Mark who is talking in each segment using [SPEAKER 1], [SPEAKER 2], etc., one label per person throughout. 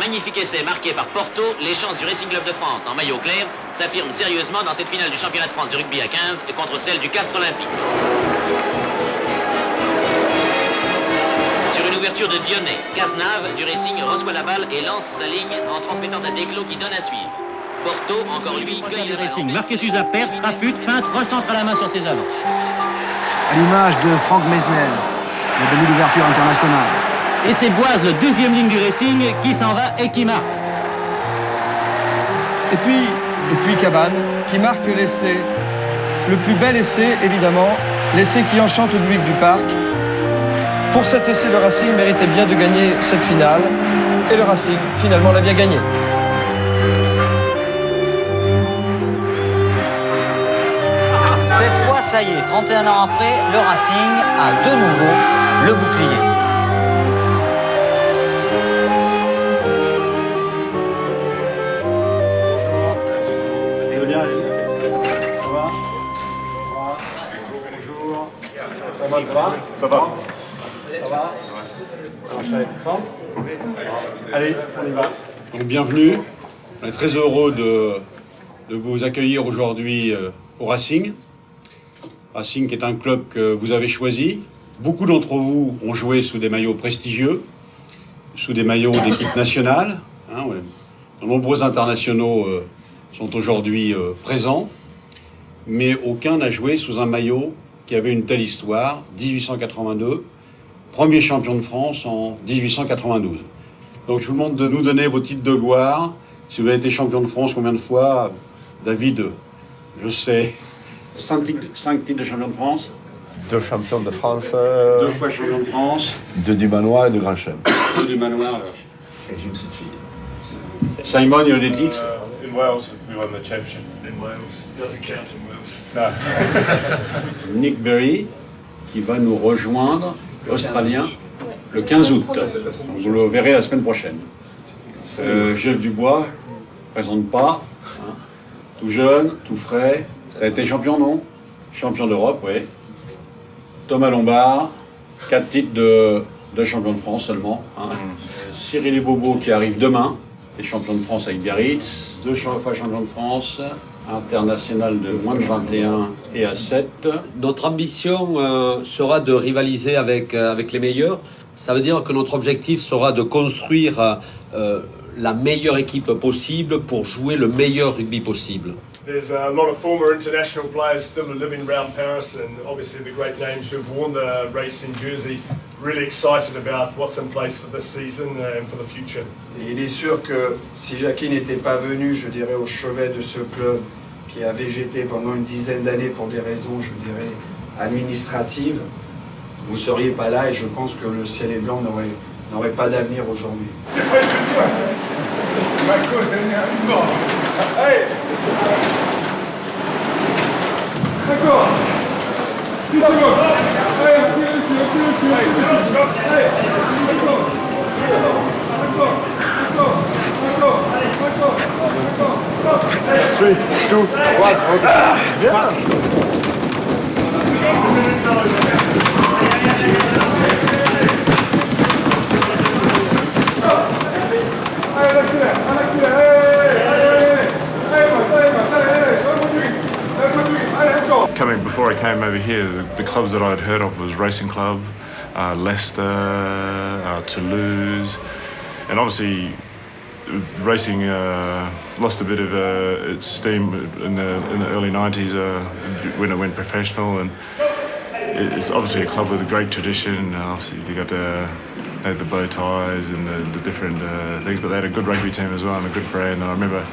[SPEAKER 1] magnifique essai marqué par Porto, les chances du Racing Club de France en maillot clair s'affirment sérieusement dans cette finale du championnat de France du rugby à 15 contre celle du Castres Olympique. Sur une ouverture de Dionnet, Cazenave du Racing reçoit la balle et lance sa ligne en transmettant un déclos qui donne à suivre. Porto, encore lui, cueille le
[SPEAKER 2] Racing. Marcus Husa perce, rafute, feinte, recentre à la main sur ses avants.
[SPEAKER 3] À l'image de Franck Mesnel, le demi d'ouverture internationale.
[SPEAKER 2] Et c'est Boise, le deuxième ligne du Racing, qui s'en va et qui marque.
[SPEAKER 4] Et puis Cabane, qui marque l'essai. Le plus bel essai, évidemment, l'essai qui enchante le public du parc. Pour cet essai, le Racing méritait bien de gagner cette finale. Et le Racing, finalement, l'a bien gagné.
[SPEAKER 5] Cette fois, ça y est, 31 ans après, le Racing a de nouveau le bouclier.
[SPEAKER 6] Ça va. Allez, on y va.
[SPEAKER 7] Donc bienvenue. On est très heureux de vous accueillir aujourd'hui au Racing. Racing qui est un club que vous avez choisi. Beaucoup d'entre vous ont joué sous des maillots prestigieux, sous des maillots d'équipe nationale. De nombreux internationaux sont aujourd'hui présents, mais aucun n'a joué sous un maillot qui avait une telle histoire, 1882, premier champion de France en 1892. Donc je vous demande de nous donner vos titres de gloire. Si vous avez été champion de France, combien de fois? David, je sais, 5 titres de champion de France.
[SPEAKER 6] 2 champions de France.
[SPEAKER 7] 2 fois champion de France.
[SPEAKER 6] 2 du manoir et 2 Grand Chelem.
[SPEAKER 7] 2 du manoir.
[SPEAKER 6] Et j'ai une petite fille.
[SPEAKER 7] Simon, il y a des titres.
[SPEAKER 8] In Wales, we won the championship. In Wales, doesn't count in Wales. No.
[SPEAKER 7] Nick Berry, qui va nous rejoindre, australien, le 15 août. Donc vous le verrez la semaine prochaine. Jeff Dubois, ne présente pas. Tout jeune, tout frais. Tu as été champion, non? Champion d'Europe, oui. Thomas Lombard, 4 titres de champion de France seulement. Cyril Bobo qui arrive demain, est champion de France avec Biarritz, 2 fois champion de France, international de moins de 21 et à 7.
[SPEAKER 9] Notre ambition sera de rivaliser avec les meilleurs. Ça veut dire que notre objectif sera de construire la meilleure équipe possible pour jouer le meilleur rugby possible.
[SPEAKER 8] There's a lot of former international players still living around Paris, and obviously the great names who've worn the Racing jersey. Really excited about what's in place for this season and for the future.
[SPEAKER 10] Et il est sûr que si Jackie n'était pas venu, je dirais, au chevet de ce club qui a végété pendant une dizaine d'années pour des raisons, je dirais, administratives, vous ne seriez pas là et je pense que le ciel et blanc n'aurait pas d'avenir aujourd'hui.
[SPEAKER 8] D'accord. 10 secondes.
[SPEAKER 11] Coming before I came over here, the clubs that I'd heard of was Racing Club, Leicester, Toulouse, and obviously racing lost a bit of its steam in the early 90s when it went professional, and it's obviously a club with a great tradition. Obviously they had the bow ties and the different things, but they had a good rugby team as well and a good brand. And I remember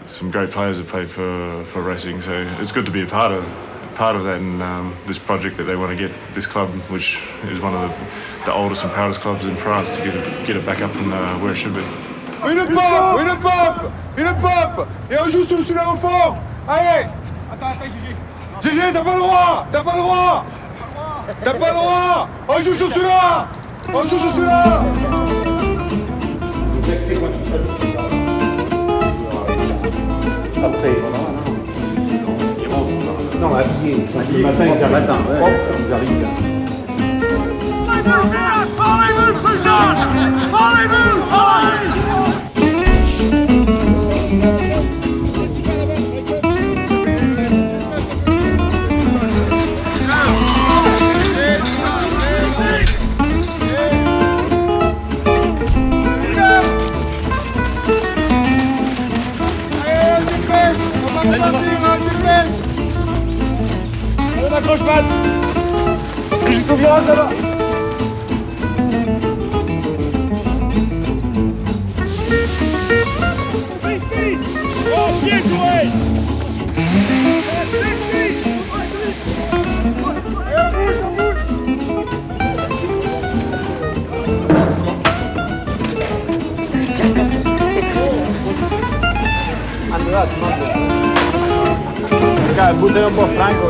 [SPEAKER 11] some great players that played for Racing, so it's good to be a part of that and this project that they want to get this club, which is one of the oldest and proudest clubs in France, to get it back up and where it should be.
[SPEAKER 6] Une pop, et on joue sous la au fond. Allez. Attends, Gigi, t'as pas le droit. On joue sur celui-là.
[SPEAKER 3] Après, non, habillé. Le matin, ils arrivent. Ils arrivent.
[SPEAKER 6] Accroche-patte. C'est jusqu'au virage là-bas. Buttare un po' franco.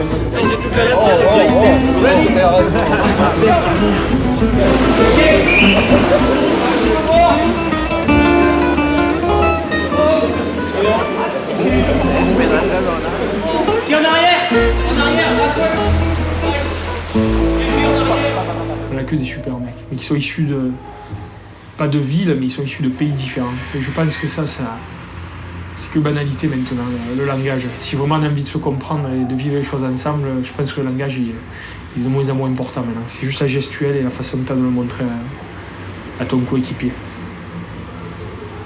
[SPEAKER 2] Qui en arrière? En arrière,
[SPEAKER 12] On n'a que des super mecs, mais qui sont issus de... pas de villes, mais ils sont issus de pays différents. Et je pense que ça c'est que banalité maintenant, le langage. Si vraiment on a envie de se comprendre et de vivre les choses ensemble, je pense que le langage il est de moins en moins important maintenant. C'est juste la gestuelle et la façon dont tu as de le montrer à ton coéquipier.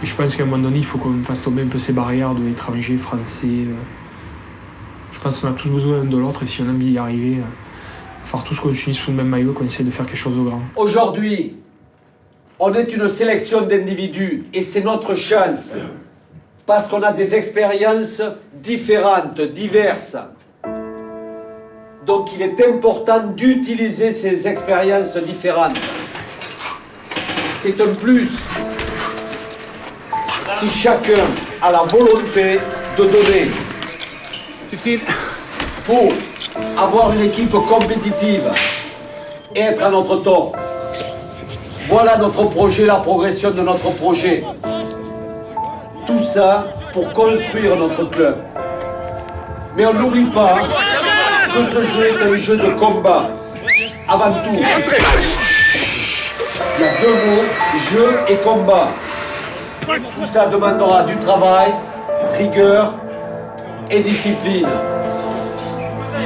[SPEAKER 12] Et je pense qu'à un moment donné, il faut qu'on fasse tomber un peu ces barrières de l'étranger, français. Je pense qu'on a tous besoin l'un de l'autre et si on a envie d'y arriver, il va falloir tous qu'on s'unisse sous le même maillot, qu'on essaie de faire quelque chose de grand.
[SPEAKER 9] Aujourd'hui, on est une sélection d'individus et c'est notre chance. Parce qu'on a des expériences différentes, diverses. Donc il est important d'utiliser ces expériences différentes. C'est un plus. Si chacun a la volonté de donner
[SPEAKER 6] 15.
[SPEAKER 9] pour avoir une équipe compétitive et être à notre tort. Voilà notre projet, la progression de notre projet. Tout ça pour construire notre club. Mais on n'oublie pas que ce jeu est un jeu de combat. Avant tout, il y a deux mots, jeu et combat. Tout ça demandera du travail, rigueur et discipline.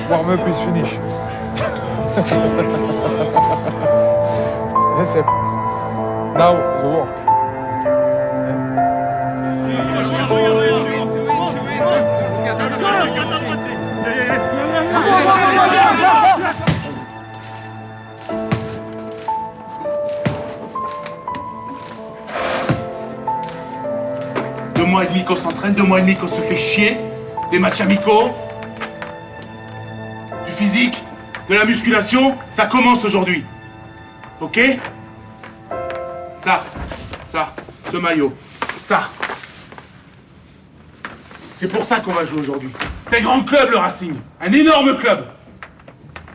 [SPEAKER 6] Warm-up plus finish. That's it. Now the work.
[SPEAKER 13] Deux mois et demi qu'on s'entraîne, 2 mois et demi qu'on se fait chier, des matchs amicaux, du physique, de la musculation, ça commence aujourd'hui. Ok? Ça, ce maillot, ça. C'est pour ça qu'on va jouer aujourd'hui. C'est un grand club, le Racing. Un énorme club.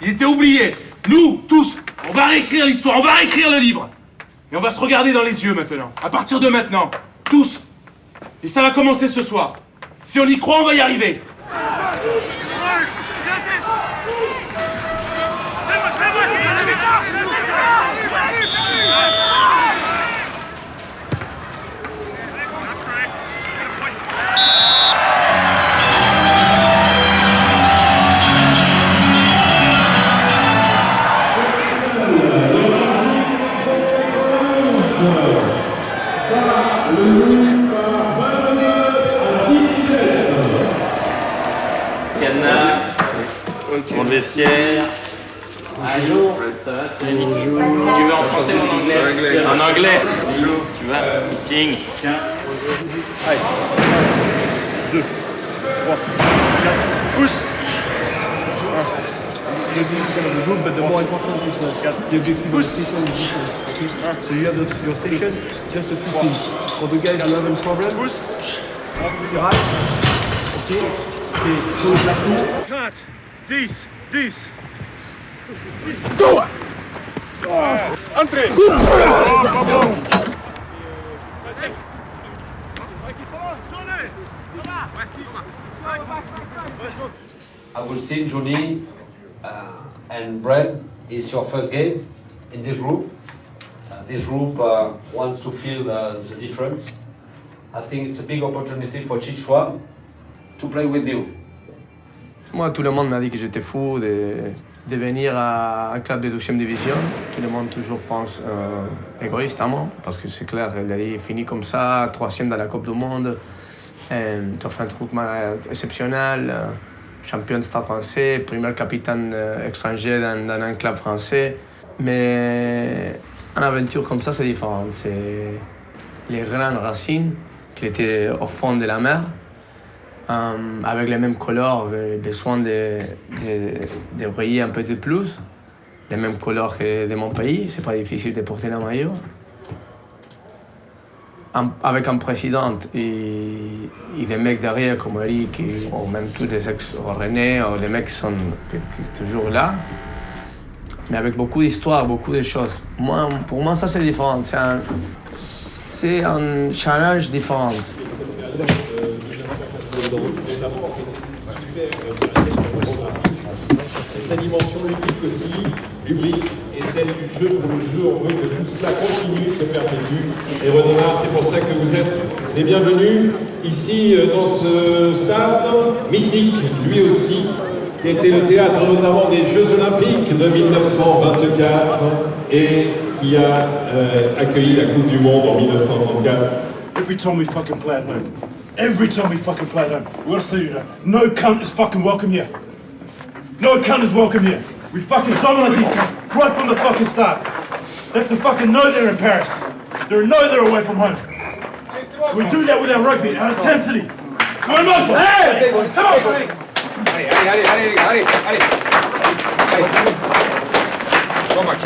[SPEAKER 13] Il était oublié. Nous, tous, on va réécrire l'histoire, on va réécrire le livre. Et on va se regarder dans les yeux maintenant. À partir de maintenant. Tous. Et ça va commencer ce soir. Si on y croit, on va y arriver.
[SPEAKER 14] Mon vestiaire. Bonjour. Ça va, Céline? Bonjour. Tu veux en français ou en anglais? En anglais. Bonjour. Tu vas? Meeting. Tiens.
[SPEAKER 6] Allez. 2, 3, 4. Pousse. The objective of the group, but the more important is the objective of the station is different. Okay? So you have your station, just a 15. For the guys who have a problem, push. Right. Okay. C'est sur la tour.
[SPEAKER 13] 4, 10, 10.
[SPEAKER 6] Go! Entrez!
[SPEAKER 9] Agustin, Johnny, and Brad, it's your first game in this group. this group wants to feel the difference. I think it's a big opportunity for each one to play with you.
[SPEAKER 15] Moi, tout le monde m'a dit que j'étais fou de venir à un club de 12e division. Tout le monde toujours pense égoïstement, parce que c'est clair, il a dit fini comme ça, 3e dans la Coupe du Monde, tu as fait un truc exceptionnel, champion de stade français, premier capitaine étranger dans un club français. Mais une aventure comme ça, c'est différent. C'est les grands Racing qui étaient au fond de la mer, avec les mêmes couleurs, besoin de briller un peu plus, les mêmes couleurs que de mon pays. C'est pas difficile de porter le maillot. Avec un président et des mecs derrière comme Eric, ou même tous des ex-René, ou des mecs qui sont toujours là. Mais avec beaucoup d'histoires, beaucoup de choses. Pour moi, ça c'est différent. C'est un challenge différent.
[SPEAKER 16] Sa dimension ludique aussi, lubrique, et celle du jeu pour le jeu, on veut que tout cela continue, se perpétue. Et redémarre, c'est pour ça que vous êtes les bienvenus ici dans ce stade mythique, lui aussi, qui était le théâtre notamment des Jeux Olympiques de 1924 et qui a accueilli la Coupe du Monde en 1934.
[SPEAKER 17] Every time we fucking play at home, every time we fucking play at home, we gotta say that no cunt is fucking welcome here. No cunt is welcome here. We fucking dominate these cunts right from the fucking start. They have to fucking know they're in Paris. They know they're away from home. We do that with our rugby, our intensity. Come on, Moses! Hey! Come on! Allez! Go, Max.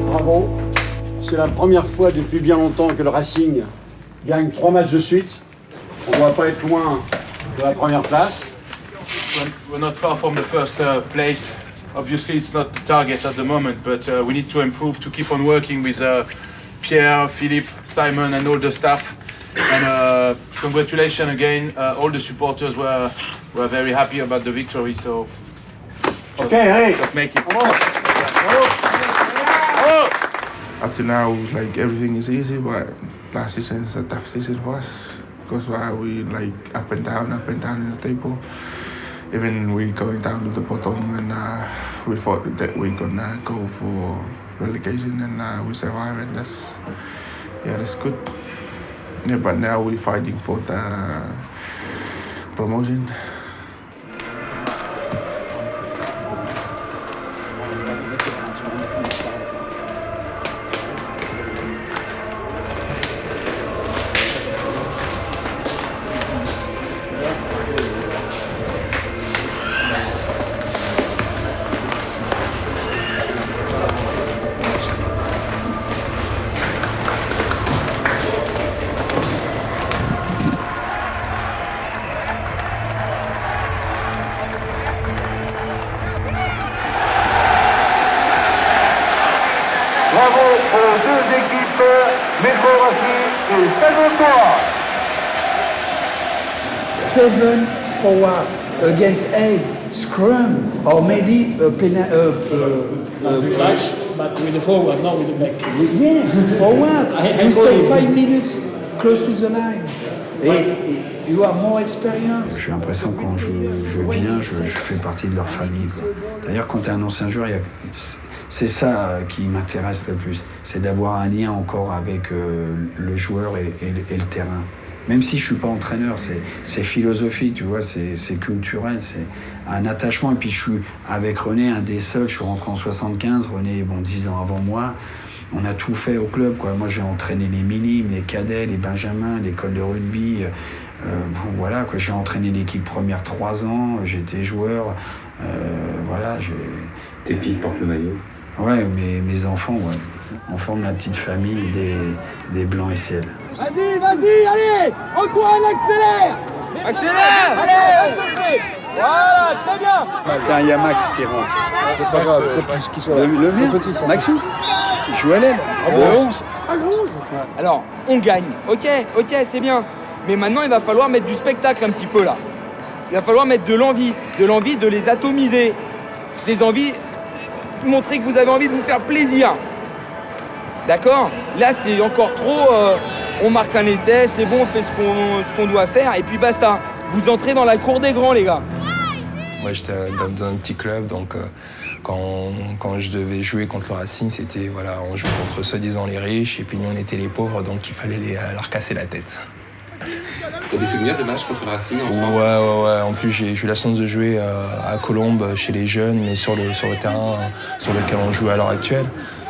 [SPEAKER 7] Bravo. C'est la première fois depuis bien longtemps que le Racing gagne 3 matchs de suite. On ne doit pas être loin de la première place.
[SPEAKER 13] We're not far from the first place. Obviously, it's not the target at the moment, but we need to improve to keep on working with Pierre, Philippe, Simon, and all the staff. And congratulations again. All the supporters were very happy about the victory. So, just make it.
[SPEAKER 18] Up to now, like everything is easy, but last season is a tough season for us because we like up and down in the table. Even we going down to the bottom, and we thought that we gonna go for relegation, and we survived, and that's good. Yeah, but now we're fighting for the promotion.
[SPEAKER 16] Bravo aux deux équipes, Metro Racing et Stade Forward.
[SPEAKER 19] 7 forward against 8 scrum, or maybe a
[SPEAKER 20] flash, but with the forward, not with the back.
[SPEAKER 19] Yes, forward. We stay 5 minutes close to the line. Et you have more experience.
[SPEAKER 10] J'ai l'impression que quand je viens, je fais partie de leur famille. D'ailleurs, quand tu es un ancien joueur, c'est ça qui m'intéresse le plus. C'est d'avoir un lien encore avec le joueur et le terrain. Même si je suis pas entraîneur, c'est philosophique, tu vois, c'est culturel, c'est un attachement. Et puis je suis avec René, un des seuls, je suis rentré en 75, René, 10 ans avant moi. On a tout fait au club, quoi. Moi, j'ai entraîné les minimes, les cadets, les benjamins, l'école de rugby. Bon, voilà, quoi. J'ai entraîné l'équipe première 3 ans, j'étais joueur. Voilà,
[SPEAKER 21] Tes fils portent le maillot?
[SPEAKER 10] Ouais, mes enfants, ouais. On forme la petite famille des Blancs et Ciel.
[SPEAKER 22] Vas-y, allez! Antoine, accélère! Accélère! Allez, voilà, très bien!
[SPEAKER 10] Tiens, il y a Max qui rentre.
[SPEAKER 3] C'est pas grave, faut pas qu'il soit là.
[SPEAKER 10] Le mien, Maxou, il joue à l'aile. Le 11.
[SPEAKER 22] Alors, on gagne. Ok, c'est bien. Mais maintenant, il va falloir mettre du spectacle un petit peu là. Il va falloir mettre de l'envie de les atomiser. Des envies, montrer que vous avez envie de vous faire plaisir. D'accord? Là, c'est encore trop. On marque un essai, c'est bon, on fait ce qu'on doit faire, et puis basta. Vous entrez dans la cour des grands, les gars.
[SPEAKER 23] Moi, j'étais dans un petit club, donc quand je devais jouer contre le Racing, c'était, voilà, on jouait contre soi-disant les riches, et puis nous, on était les pauvres, donc il fallait leur casser la tête.
[SPEAKER 21] T'as des souvenirs de matchs contre le Racing
[SPEAKER 23] Ouais. En plus, j'ai eu la chance de jouer à Colombes, chez les jeunes, mais sur le terrain sur lequel on joue à l'heure actuelle.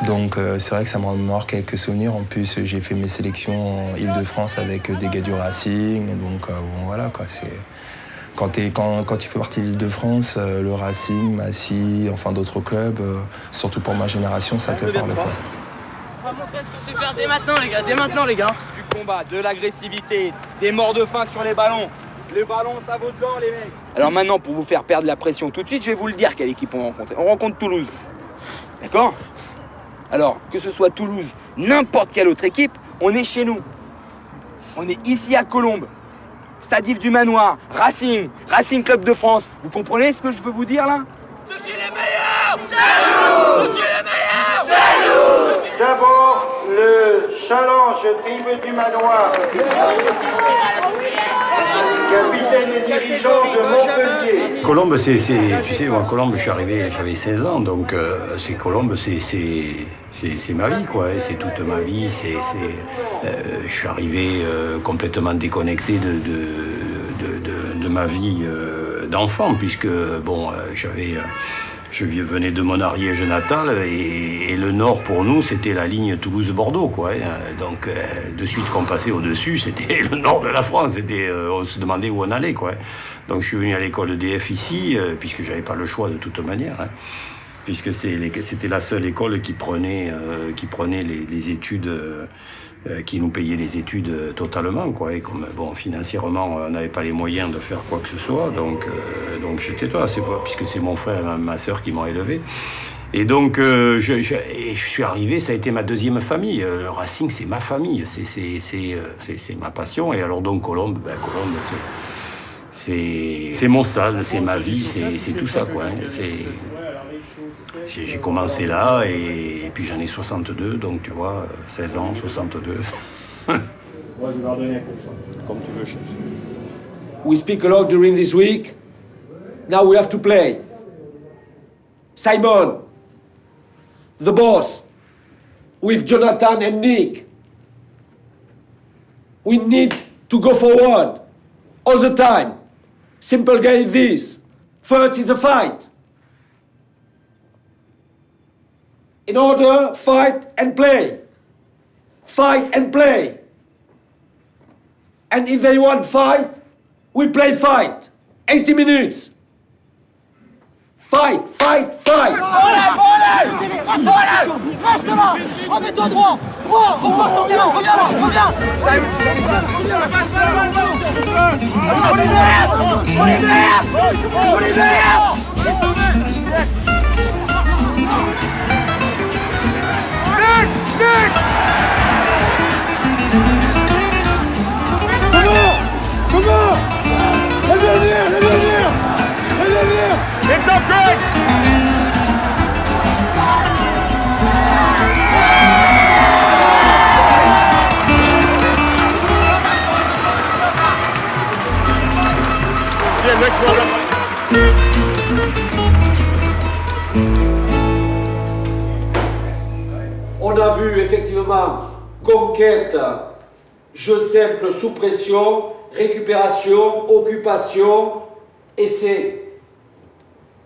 [SPEAKER 23] Donc c'est vrai que ça me remémore quelques souvenirs. En plus, j'ai fait mes sélections en Île-de-France avec des gars du Racing. Donc bon, voilà, quoi. Quand tu fais partie de l'Île-de-France, le Racing, Massy, enfin d'autres clubs, surtout pour ma génération, ça te parle, quoi.
[SPEAKER 22] On va montrer ce qu'on sait faire dès maintenant, les gars. Du combat, de l'agressivité, des morts de faim sur les ballons. Les ballons, ça vaut de l'or, les mecs. Alors maintenant, pour vous faire perdre la pression tout de suite, je vais vous le dire quelle équipe on rencontre. On rencontre Toulouse. D'accord? Alors, que ce soit Toulouse, n'importe quelle autre équipe, on est chez nous. On est ici à Colombes. Stade Yves du Manoir, Racing Club de France. Vous comprenez ce que je peux vous dire là? C'est qui les meilleurs? C'est nous! C'est qui les meilleurs?
[SPEAKER 24] C'est nous! D'abord, le challenge Yves du Manoir. Capitaine et dirigeant de Montpellier.
[SPEAKER 21] Colombes, tu sais, moi, Colombes, je suis arrivé, j'avais 16 ans, donc c'est Colombes, c'est ma vie, quoi. C'est toute ma vie. Je suis arrivé complètement déconnecté de ma vie d'enfant, puisque bon, je venais de mon Ariège natal et le nord pour nous c'était la ligne Toulouse-Bordeaux, quoi. Donc de suite qu'on passait au-dessus, c'était le nord de la France. On se demandait où on allait, quoi. Donc je suis venu à l'école DF ici, puisque j'avais pas le choix de toute manière, hein, puisque c'était la seule école qui prenait les études. Qui nous payait les études totalement, quoi. Et comme bon, financièrement, on n'avait pas les moyens de faire quoi que ce soit, donc j'étais toi, puisque c'est mon frère et ma sœur qui m'ont élevé. Et donc je suis arrivé, ça a été ma deuxième famille. Le Racing, c'est ma famille, c'est ma passion. Et alors donc Colombes, c'est mon stade, c'est ma vie, c'est tout ça, quoi. J'ai commencé là et puis j'en ai 62, donc tu vois, 16 ans, 62.
[SPEAKER 22] Moi, je vais redonner un coup de choix.
[SPEAKER 21] Comme tu veux, chef.
[SPEAKER 25] We speak a lot during this week. Now we have to play. Simon, the boss, with Jonathan and Nick. We need to go forward all the time. Simple game is this. First is a fight. In order, fight and play. Fight and play. And if they want fight, we play fight. 80 minutes. Fight, fight, fight.
[SPEAKER 22] Reste là. Remets-toi droit. On part sur le terrain. Reviens là. Reviens. On les
[SPEAKER 24] Comment? Revenir! It's up, Greg! Yeah, next one.
[SPEAKER 25] On a vu effectivement conquête, jeu simple sous pression, récupération, occupation, essai.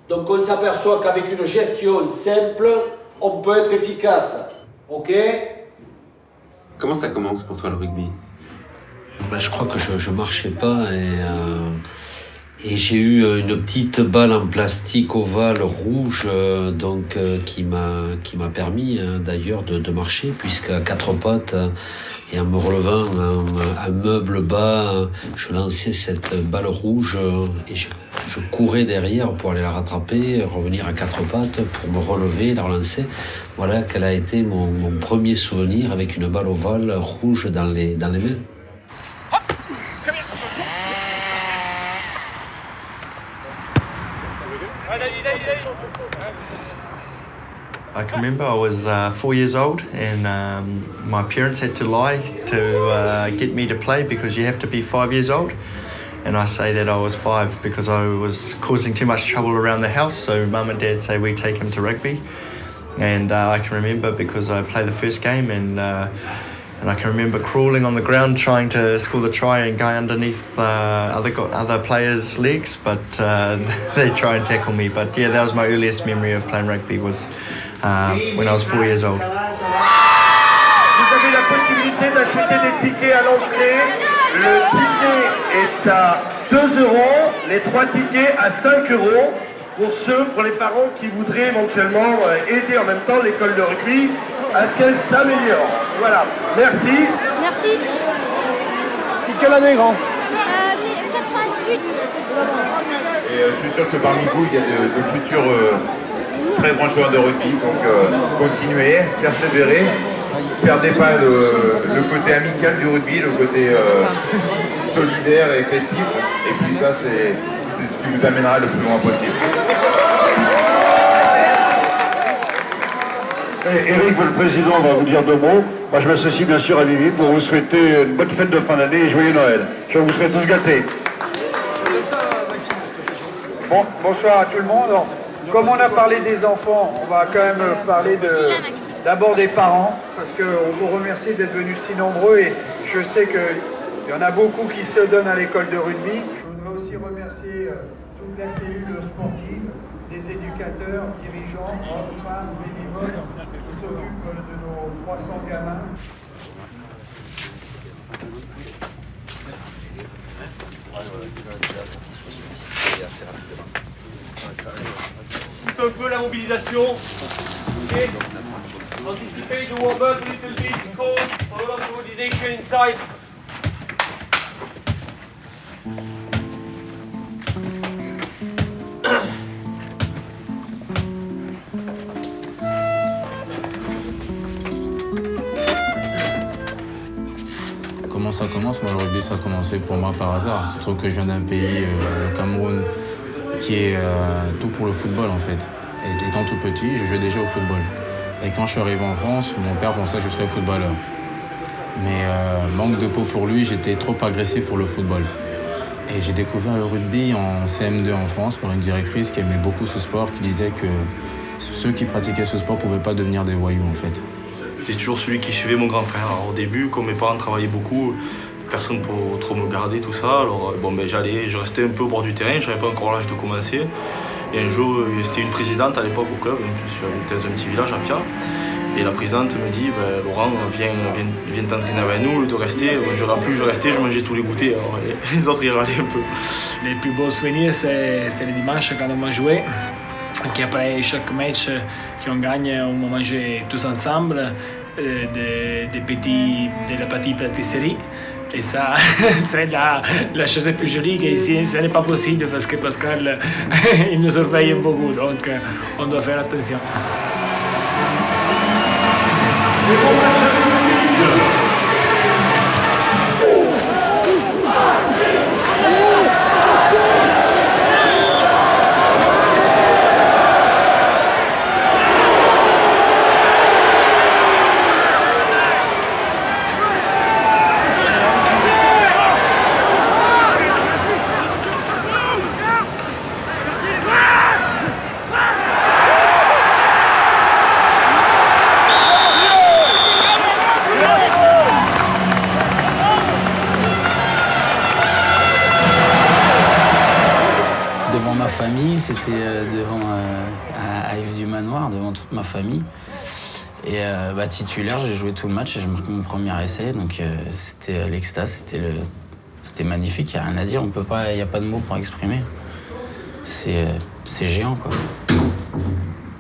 [SPEAKER 25] Donc on s'aperçoit qu'avec une gestion simple, on peut être efficace.
[SPEAKER 9] Ok.
[SPEAKER 1] Comment ça commence pour toi le rugby?
[SPEAKER 9] Je crois que je marchais pas et j'ai eu une petite balle en plastique ovale rouge qui m'a permis d'ailleurs de marcher, puisqu'à quatre pattes et en me relevant un meuble bas, je lançais cette balle rouge et je courais derrière pour aller la rattraper, revenir à quatre pattes pour me relever, la relancer. Voilà quel a été mon premier souvenir avec une balle ovale rouge dans les mains.
[SPEAKER 4] I can remember I was 4 years old and my parents had to lie to get me to play because you have to be 5 years old. And I say that I was 5 because I was causing too much trouble around the house, so mum and dad say we take him to rugby. And I can remember because I played the first game and I can remember crawling on the ground trying to score the try and go underneath other players' legs, but they try and tackle me. But yeah, that was my earliest memory of playing rugby was when I was 4 years old.
[SPEAKER 24] Vous avez la possibilité d'acheter des tickets à l'entrée. Le ticket est à 2 €, les 3 tickets à 5 € pour les parents qui voudraient éventuellement aider en même temps l'école de rugby à ce qu'elle s'améliore. Voilà, merci.
[SPEAKER 5] Merci.
[SPEAKER 3] Quelle année, grand?
[SPEAKER 5] 98.
[SPEAKER 8] Et je suis sûr que parmi vous, il y a de futurs très grands joueurs de rugby. Donc continuez, persévérez. Ne perdez pas le côté amical du rugby, le côté solidaire et festif. Et puis ça, c'est ce qui vous amènera le plus loin possible.
[SPEAKER 24] Eric, le président, va vous dire 2 mots. Moi, je m'associe bien sûr à Vivi pour vous souhaiter une bonne fête de fin d'année et joyeux Noël. Je vous souhaite tous gâtés.
[SPEAKER 10] Bon, bonsoir à tout le monde. Alors, comme on a parlé des enfants, on va quand même parler d'abord des parents, parce qu'on vous remercie d'être venus si nombreux et je sais qu'il y en a beaucoup qui se donnent à l'école de rugby. Je voudrais aussi remercier toute la cellule sportive, des éducateurs, dirigeants, hommes, femmes, bénévoles, qui s'occupent de nos 300 gamins.
[SPEAKER 11] Un peu la mobilisation. Okay. Anticipate the warm-up a little bit, it's cold, a lot of mobilization inside.
[SPEAKER 23] Comment ça commence? Moi, le rugby, ça a commencé pour moi par hasard. Je trouve que je viens d'un pays, le Cameroun, qui est tout pour le football en fait. Et étant tout petit, je jouais déjà au football. Et quand je suis arrivé en France, mon père pensait que je serais footballeur. Mais manque de peau pour lui, j'étais trop agressif pour le football. Et j'ai découvert le rugby en CM2 en France par une directrice qui aimait beaucoup ce sport, qui disait que ceux qui pratiquaient ce sport ne pouvaient pas devenir des voyous en fait.
[SPEAKER 26] J'étais toujours celui qui suivait mon grand frère. Alors, au début, comme mes parents travaillaient beaucoup, personne pour trop me garder, tout ça. Alors je restais un peu au bord du terrain, je n'avais pas encore l'âge de commencer. Et un jour, c'était une présidente à l'époque au club, j'habitais dans un petit village à Pia. Et la présidente me dit, Laurent, viens t'entraîner avec nous, au lieu de rester. En plus, je restais, je mangeais tous les goûters, alors les autres, ils râlaient un peu.
[SPEAKER 20] Les plus beaux souvenirs, c'est le dimanche quand on a joué. Après chaque match qu'on gagne, on mangeait tous ensemble de la petite pâtisserie. Et ça, c'est la chose la plus jolie qu'ici, ce n'est pas possible parce que Pascal, il nous surveille beaucoup, donc on doit faire attention.
[SPEAKER 27] C'était devant à Yves du Manoir, devant toute ma famille.
[SPEAKER 2] Et titulaire, j'ai joué tout le match et je marque mon premier essai, donc c'était l'extase, c'était magnifique, il n'y a rien à dire, il n'y a pas de mots pour exprimer. C'est géant, quoi.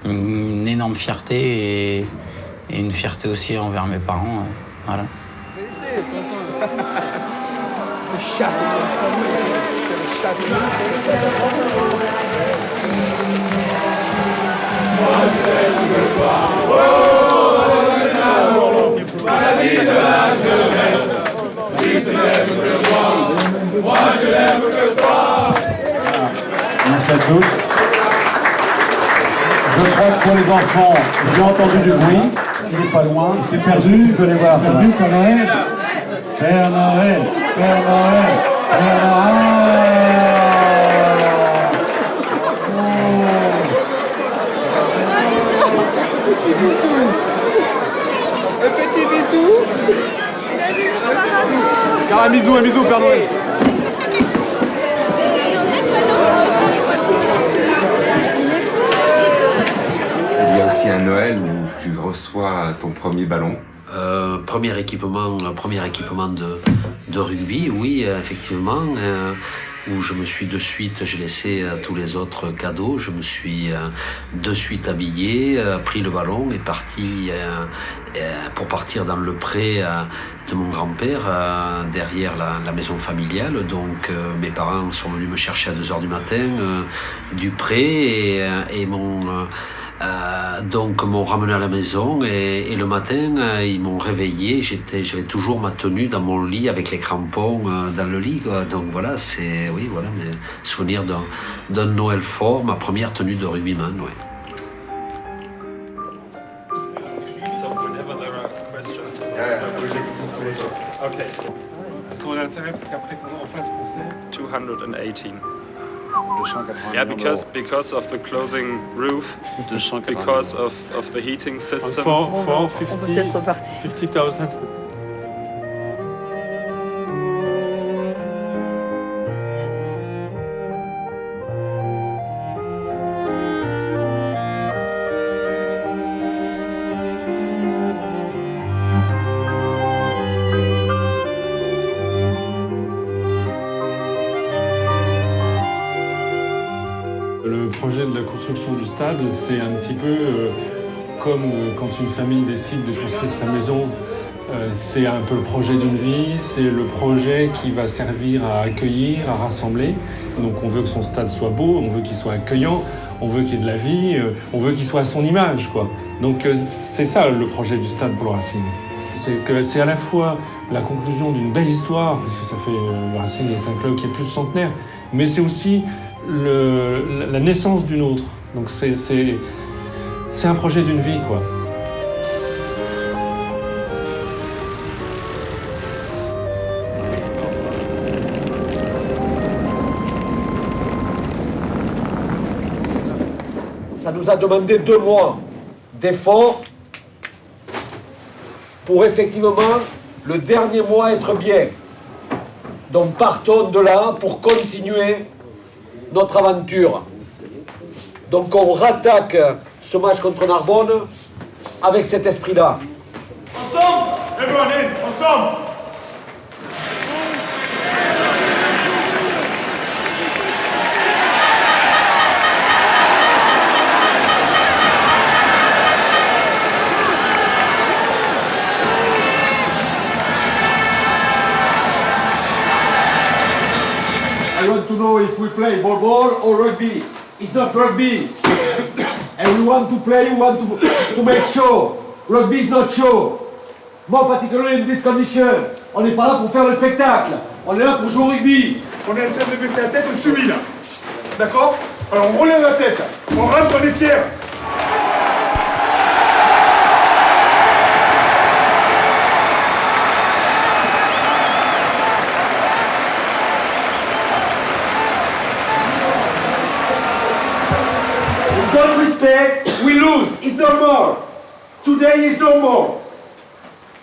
[SPEAKER 2] Une énorme fierté et une fierté aussi envers mes parents, voilà.
[SPEAKER 16] Maladie de la jeunesse, si tu n'aimes que toi, moi je n'aime que toi.
[SPEAKER 6] Merci à tous. Je crois que pour les enfants, j'ai entendu du bruit, il n'est pas loin, il s'est perdu, je peux les voir. Perdu, Père Noël, Père Noël, Père Noël, Père Noël.
[SPEAKER 16] Un petit bisou. Un bisou, Père Noël.
[SPEAKER 12] Il y a aussi un Noël où tu reçois ton premier ballon.
[SPEAKER 9] Premier équipement de rugby, oui, effectivement, où je me suis de suite, j'ai laissé tous les autres cadeaux, je me suis de suite habillé, pris le ballon et parti pour partir dans le pré de mon grand-père, derrière la maison familiale. Donc mes parents sont venus me chercher à 2h du matin du pré et donc m'ont ramené à la maison et le matin ils m'ont réveillé, j'avais toujours ma tenue dans mon lit avec les crampons dans le lit, quoi. Donc voilà, c'est mes souvenirs d'un Noël fort, ma première tenue de rugbyman, ouais.
[SPEAKER 16] Ok. Est-ce qu'on a intérêt parce qu'après on fasse français
[SPEAKER 14] 218. Yeah, because of the closing roof, because of the heating system.
[SPEAKER 16] 50,000. Le projet de la construction du stade, c'est un petit peu comme quand une famille décide de construire sa maison. C'est un peu le projet d'une vie, c'est le projet qui va servir à accueillir, à rassembler. Donc on veut que son stade soit beau, on veut qu'il soit accueillant, on veut qu'il y ait de la vie, on veut qu'il soit à son image, quoi. Donc c'est ça le projet du stade pour le Racing. C'est à la fois la conclusion d'une belle histoire, parce que le Racing est un club qui est plus centenaire, mais c'est aussi la naissance d'une autre. Donc c'est un projet d'une vie, quoi.
[SPEAKER 25] Ça nous a demandé 2 mois d'efforts pour effectivement le dernier mois être bien. Donc partons de là pour continuer notre aventure. Donc on rattaque ce match contre Narbonne avec cet esprit-là.
[SPEAKER 16] Ensemble, everyone in, ensemble.
[SPEAKER 25] I want to know if we play ball or rugby. It's not rugby. And we want to play, we want to make show. Rugby is not show. More particularly in this condition. On n'est pas là pour faire le spectacle. On est là pour jouer au rugby.
[SPEAKER 16] On est en train de baisser la tête, on subit là. D'accord? Alors on relève la tête. On rentre, on est fiers.
[SPEAKER 25] Don't respect, we lose. It's no more. Today is no more.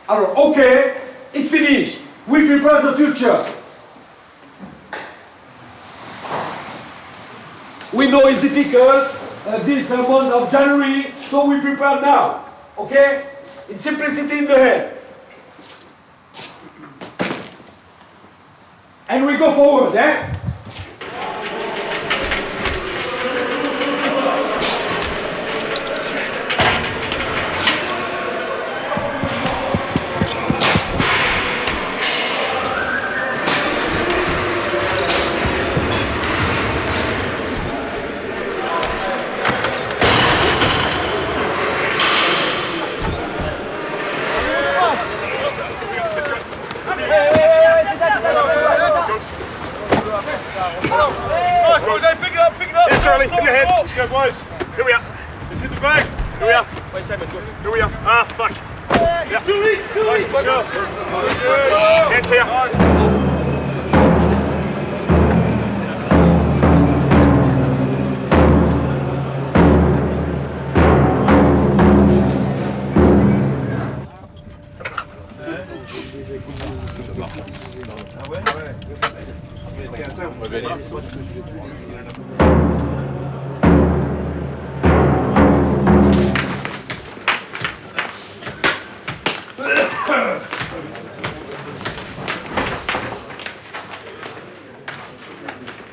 [SPEAKER 25] Alors, okay, it's finished. We prepare the future. We know it's difficult this month of January, so we prepare now. Okay? It's simplicity in the head. And we go forward, eh?
[SPEAKER 16] Charlie, in your heads. Go, boys. Here we are. Let's hit the bag. Here we are. Here we are. Ah, fuck. Yeah. Nice, let's go. Hands here.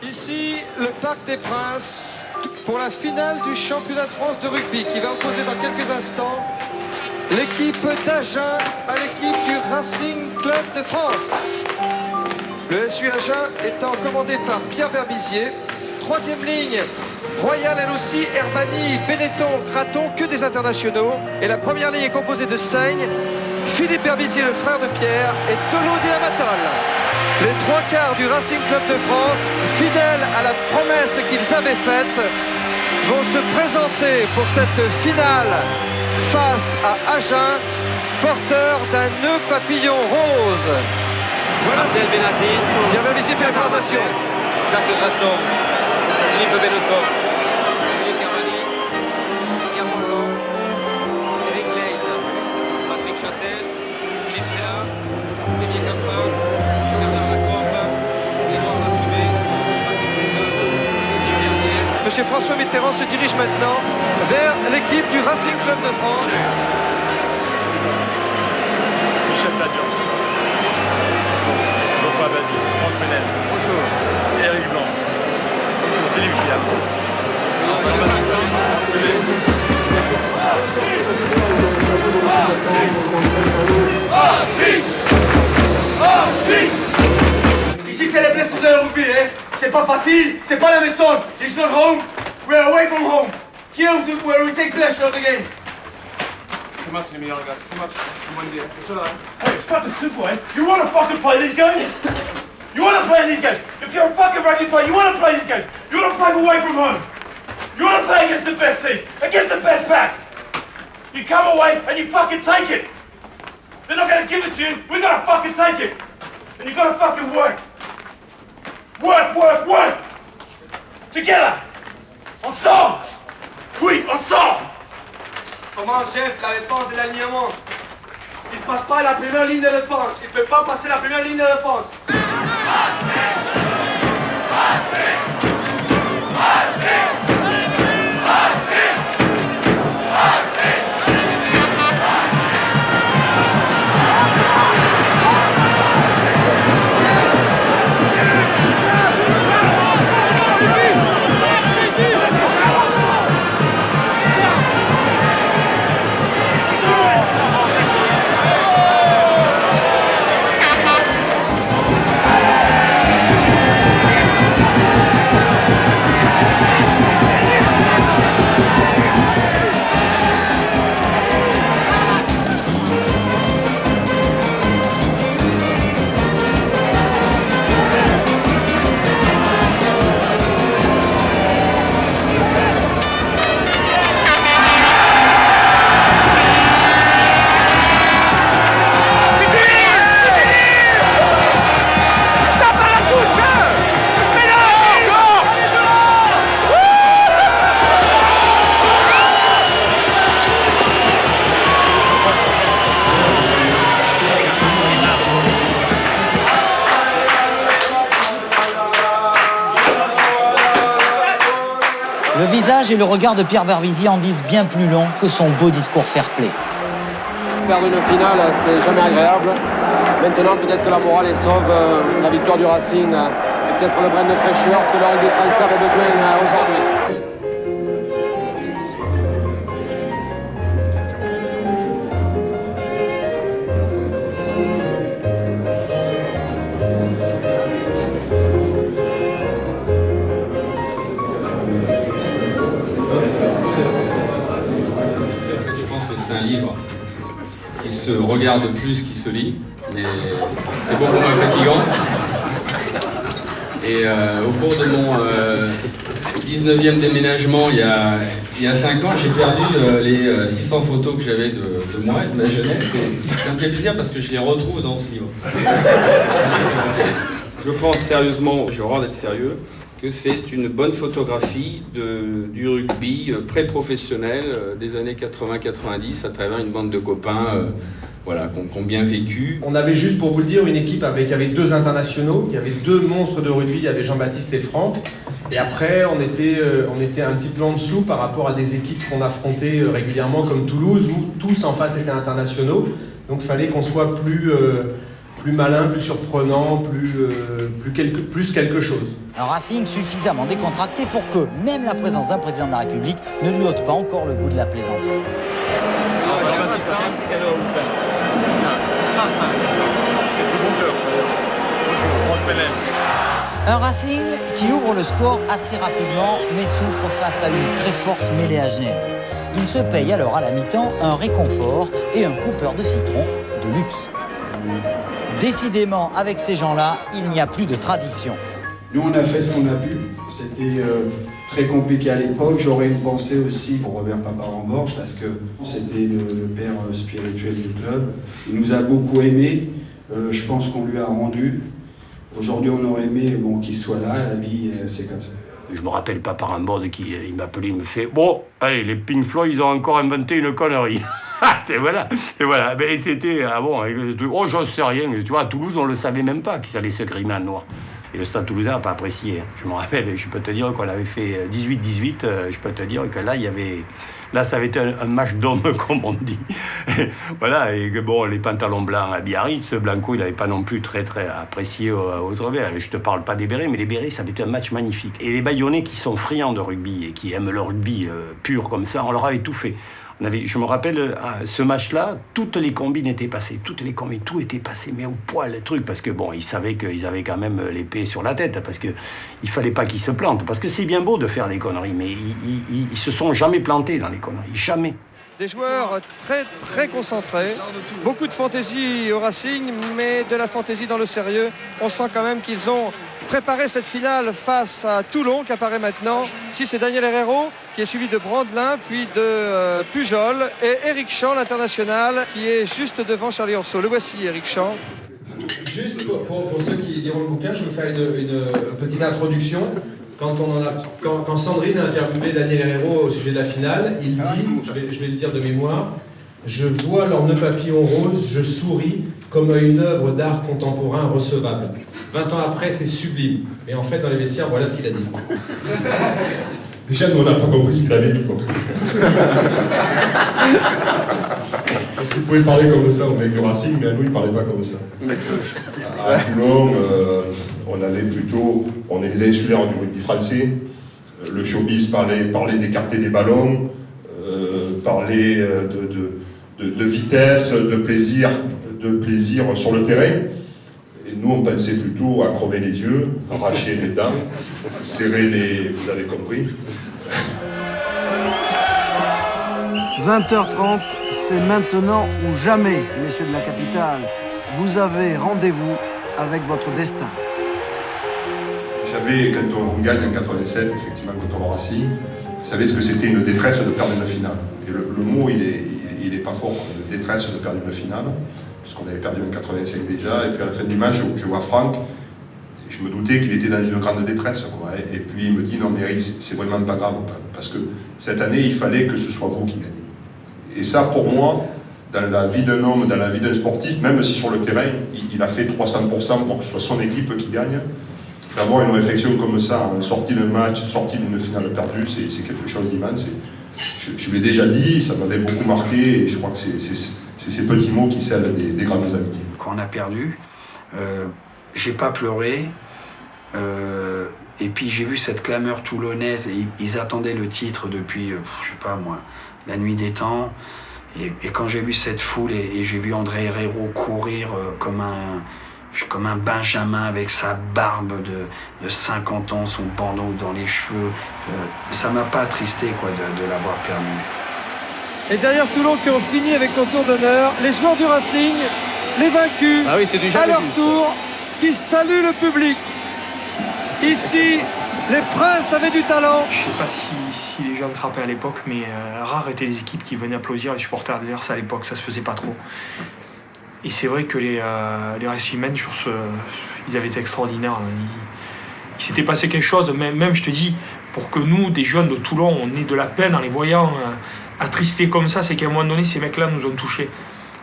[SPEAKER 7] Ici, le Parc des Princes, pour la finale du championnat de France de rugby qui va opposer dans quelques instants l'équipe d'Agen à l'équipe du Racing Club de France. Le SU Agen étant commandé par Pierre Berbizier. Troisième ligne, Royal elle aussi, Herbani, Benetton, Graton, que des internationaux. Et la première ligne est composée de Seigne, Philippe Berbizier, le frère de Pierre, et Tolo Diamatol. Les trois quarts du Racing Club de France, fidèles à la promesse qu'ils avaient faite, vont se présenter pour cette finale face à Agen, porteur d'un nœud papillon rose. Voilà.
[SPEAKER 22] Abdel Benazir.
[SPEAKER 7] Pierre Berbizier fait la présentation.
[SPEAKER 22] Jacques Graton. Philippe Benetton. Philippe Cavani. Pierre Mollon. Eric Leys. Patrick Châtel. Philippe Céa. Olivier Campin. Jean-Gabriel Lacombe. Édouard Mascoubé. Patrick Brisson. Olivier Ardiès.
[SPEAKER 7] Monsieur François Mitterrand se dirige maintenant vers l'équipe du Racing Club de France.
[SPEAKER 13] Michel Tadian. Geoffroy Badi. Franck Menel. Bonjour. Eric Blanc. C'est lui qui a.
[SPEAKER 25] Ici c'est les blessures de rugby, hein. C'est pas facile, c'est pas la maison. It's not home, we're away from home. Here's where we take pleasure of the game.
[SPEAKER 13] C'est match les meilleurs gars, c'est match. C'est ça là.
[SPEAKER 25] Hey, it's fucking simple, eh? You wanna fucking play these games? You wanna play these games? If you're a fucking rugby player, you wanna play these games? You wanna play away from home? You wanna play against the best teams, against the best backs? You come away and you fucking take it. They're not gonna give it to you, we gotta fucking take it. And you gotta fucking work. Work, work, work! Together! Ensemble! Oui, ensemble!
[SPEAKER 22] Comment, chef, la défense de l'alignement? Il ne passe pas la première ligne de défense. Il ne peut pas passer la première ligne de défense.
[SPEAKER 15] Le visage et le regard de Pierre Berbizier en disent bien plus long que son beau discours fair-play.
[SPEAKER 1] perdre une finale, c'est jamais agréable. Maintenant, peut-être que la morale est sauve. La victoire du Racing est peut-être le brin de fraîcheur que le rugby français avait besoin aujourd'hui.
[SPEAKER 15] C'est un livre qui se regarde plus qu'il se lit, mais c'est beaucoup moins fatigant. Et au cours de mon 19e déménagement, il y a 5 ans, j'ai perdu les 600 photos que j'avais de moi et de ma jeunesse. Et ça me fait plaisir parce que je les retrouve dans ce livre. Je pense sérieusement, j'ai horreur d'être sérieux, que c'est une bonne photographie du rugby pré-professionnel des années 80-90 à travers une bande de copains voilà, qui ont bien vécu.
[SPEAKER 17] On avait juste, pour vous le dire, une équipe avec 2 internationaux, il y avait 2 monstres de rugby, il y avait Jean-Baptiste et Franck, et après on était un petit peu en dessous par rapport à des équipes qu'on affrontait régulièrement comme Toulouse, où tous en face étaient internationaux, donc il fallait qu'on soit plus malin, plus surprenant, plus quelque chose.
[SPEAKER 18] Un Racing suffisamment décontracté pour que même la présence d'un président de la République ne lui ôte pas encore le goût de la plaisanterie. Un Racing qui ouvre le score assez rapidement mais souffre face à une très forte mêlée agenaise. Il se paye alors à la mi-temps un réconfort et un coupeur de citron de luxe. Décidément, avec ces gens-là, il n'y a plus de tradition.
[SPEAKER 10] Nous, on a fait ce qu'on a pu. C'était très compliqué à l'époque. J'aurais une pensée aussi pour Robert Paparambord parce que c'était le père spirituel du club. Il nous a beaucoup aimés. Je pense qu'on lui a rendu. Aujourd'hui, on aurait aimé qu'il soit là. La vie, c'est comme ça.
[SPEAKER 19] Je me rappelle Paparambord qui il m'appelait, il me fait « Bon, allez, les Pink Floyd, ils ont encore inventé une connerie. » Et voilà. Mais c'était, oh, j'en sais rien. Tu vois, à Toulouse, on le savait même pas qu'ils allaient se grimer en noir. Et le Stade Toulousain n'a pas apprécié. Je me rappelle, je peux te dire qu'on avait fait 18-18, je peux te dire que là, ça avait été un match d'hommes, comme on dit. Voilà, et que bon, les pantalons blancs à Biarritz, Blanco, il n'avait pas non plus très apprécié au travers. Je te parle pas des Bérets, mais les Bérets, ça avait été un match magnifique. Et les Bayonnais qui sont friands de rugby et qui aiment le rugby pur comme ça, on leur avait tout fait. Je me rappelle, ce match-là, toutes les combines étaient passées, tout était passé, mais au poil, le truc, parce que bon, ils savaient qu'ils avaient quand même l'épée sur la tête, parce que il fallait pas qu'ils se plantent, parce que c'est bien beau de faire des conneries, mais ils se sont jamais plantés dans les conneries, jamais.
[SPEAKER 7] Des joueurs très concentrés, beaucoup de fantaisie au Racing, mais de la fantaisie dans le sérieux. On sent quand même qu'ils ont préparé cette finale face à Toulon qui apparaît maintenant. Ici, c'est Daniel Herrero qui est suivi de Brandelin, puis de Pujol et Éric Champ, l'international, qui est juste devant Charlie Orso. Le voici, Éric Champ.
[SPEAKER 17] Juste pour ceux qui liront le bouquin, je vais faire une petite introduction. Quand Sandrine a interviewé Daniel Herrero au sujet de la finale, il dit, je vais le dire de mémoire, « Je vois leur nœud papillon rose, je souris comme à une œuvre d'art contemporain recevable. 20 ans après, c'est sublime. » Et en fait, dans les vestiaires, voilà ce qu'il a dit.
[SPEAKER 16] Déjà, nous, on n'a pas compris ce qu'il avait dit. Parce qu'il pouvait parler comme ça au mec du Racing, mais à nous, il ne parlait pas comme ça. À Toulon, on est les insulaires du rugby français. Le showbiz parlait d'écarter des ballons, parlait de vitesse, de plaisir sur le terrain. Et nous, on pensait plutôt à crever les yeux, arracher les dents, serrer les... Vous avez compris.
[SPEAKER 3] 20h30, c'est maintenant ou jamais, messieurs de la capitale. Vous avez rendez-vous avec votre destin.
[SPEAKER 16] J'avais, quand on gagne en 87, effectivement, contre le Racing, vous savez ce que c'était une détresse de perdre une finale. Et le mot, il est pas fort, une détresse de perdre une finale, puisqu'on avait perdu en 85 déjà, et puis à la fin du match, je vois Franck, et je me doutais qu'il était dans une grande détresse, quoi. Et puis il me dit, non mais Eric, c'est vraiment pas grave, parce que cette année, il fallait que ce soit vous qui gagnez. Et ça, pour moi, dans la vie d'un homme, dans la vie d'un sportif, même si sur le terrain, il a fait 300% pour que ce soit son équipe qui gagne, d'avoir une réflexion comme ça, sortie d'un match, sortie d'une finale perdue, c'est quelque chose d'immense. Je l'ai déjà dit, ça m'avait beaucoup marqué, et je crois que
[SPEAKER 4] c'est ces petits mots qui scellent des grandes amitiés.
[SPEAKER 5] Quand on a perdu, j'ai pas pleuré. Et puis j'ai vu cette clameur toulonnaise, et ils attendaient le titre depuis, je sais pas moi, la nuit des temps. Et quand j'ai vu cette foule et j'ai vu André Herrero courir comme un Benjamin avec sa barbe de 50 ans, son bandeau dans les cheveux, ça m'a pas attristé quoi de l'avoir perdu.
[SPEAKER 7] Et derrière Toulon qui ont fini avec son tour d'honneur, les joueurs du Racing, les vaincus, à leur tour, qui saluent le public. Ici, les Princes avaient du talent.
[SPEAKER 8] Je sais pas si les gens se rappellent à l'époque, mais rares étaient les équipes qui venaient applaudir les supporters adverses à l'époque, ça se faisait pas trop. Et c'est vrai que les Racingmen, ils avaient été extraordinaires. Il s'était passé quelque chose, même je te dis, pour que nous, des jeunes de Toulon, on ait de la peine en les voyant attristés comme ça, c'est qu'à un moment donné, ces mecs-là nous ont touchés.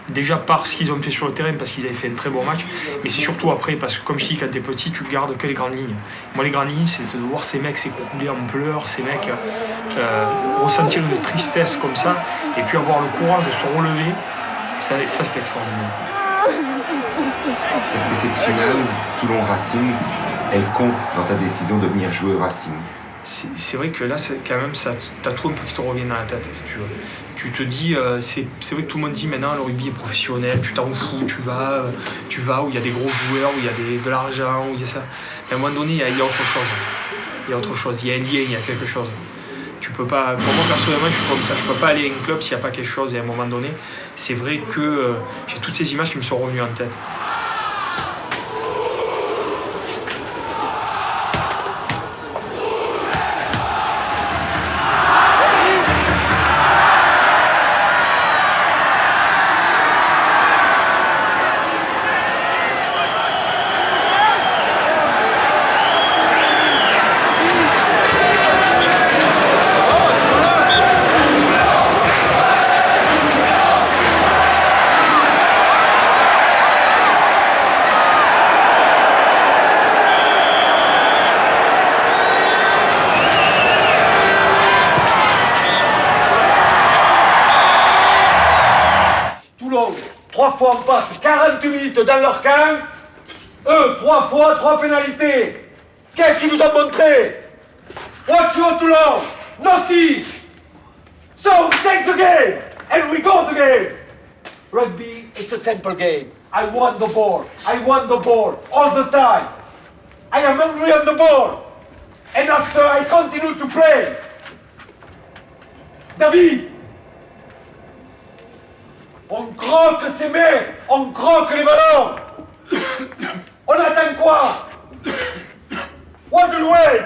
[SPEAKER 8] Déjà par ce qu'ils ont fait sur le terrain, parce qu'ils avaient fait un très bon match, mais c'est surtout après, parce que comme je dis, quand t'es petit, tu gardes que les grandes lignes. Moi, les grandes lignes, c'est de voir ces mecs s'écrouler en pleurs, ces mecs ressentir une tristesse comme ça, et puis avoir le courage de se relever, et ça c'était extraordinaire.
[SPEAKER 12] Est-ce que cette finale, Toulon-Racing, elle compte dans ta décision de venir jouer au Racing?
[SPEAKER 8] C'est vrai que là, quand même, t'as tout un peu qui te revient dans la tête, si tu veux. Tu te dis, c'est vrai que tout le monde dit maintenant le rugby est professionnel, tu t'en fous, tu vas où il y a des gros joueurs, où il y a de l'argent, où il y a ça. Mais à un moment donné, il y a autre chose. Il y a autre chose, il y a un lien, il y a quelque chose. Tu peux pas, pour moi personnellement, je suis comme ça, je peux pas aller à un club s'il n'y a pas quelque chose. Et à un moment donné, c'est vrai que j'ai toutes ces images qui me sont revenues en tête.
[SPEAKER 25] fois on passe 40 minutes dans leur camp, eux, 3 fois, 3 pénalités. Qu'est-ce qu'ils vous ont montré? What you want to learn? Nothing. So take the game, and we go the game. Rugby is a simple game. I want the ball. I want the ball all the time. I am hungry on the ball. And after I continue to play. David, on croque ses mains, on croque les ballons. On attend quoi? What do you wait?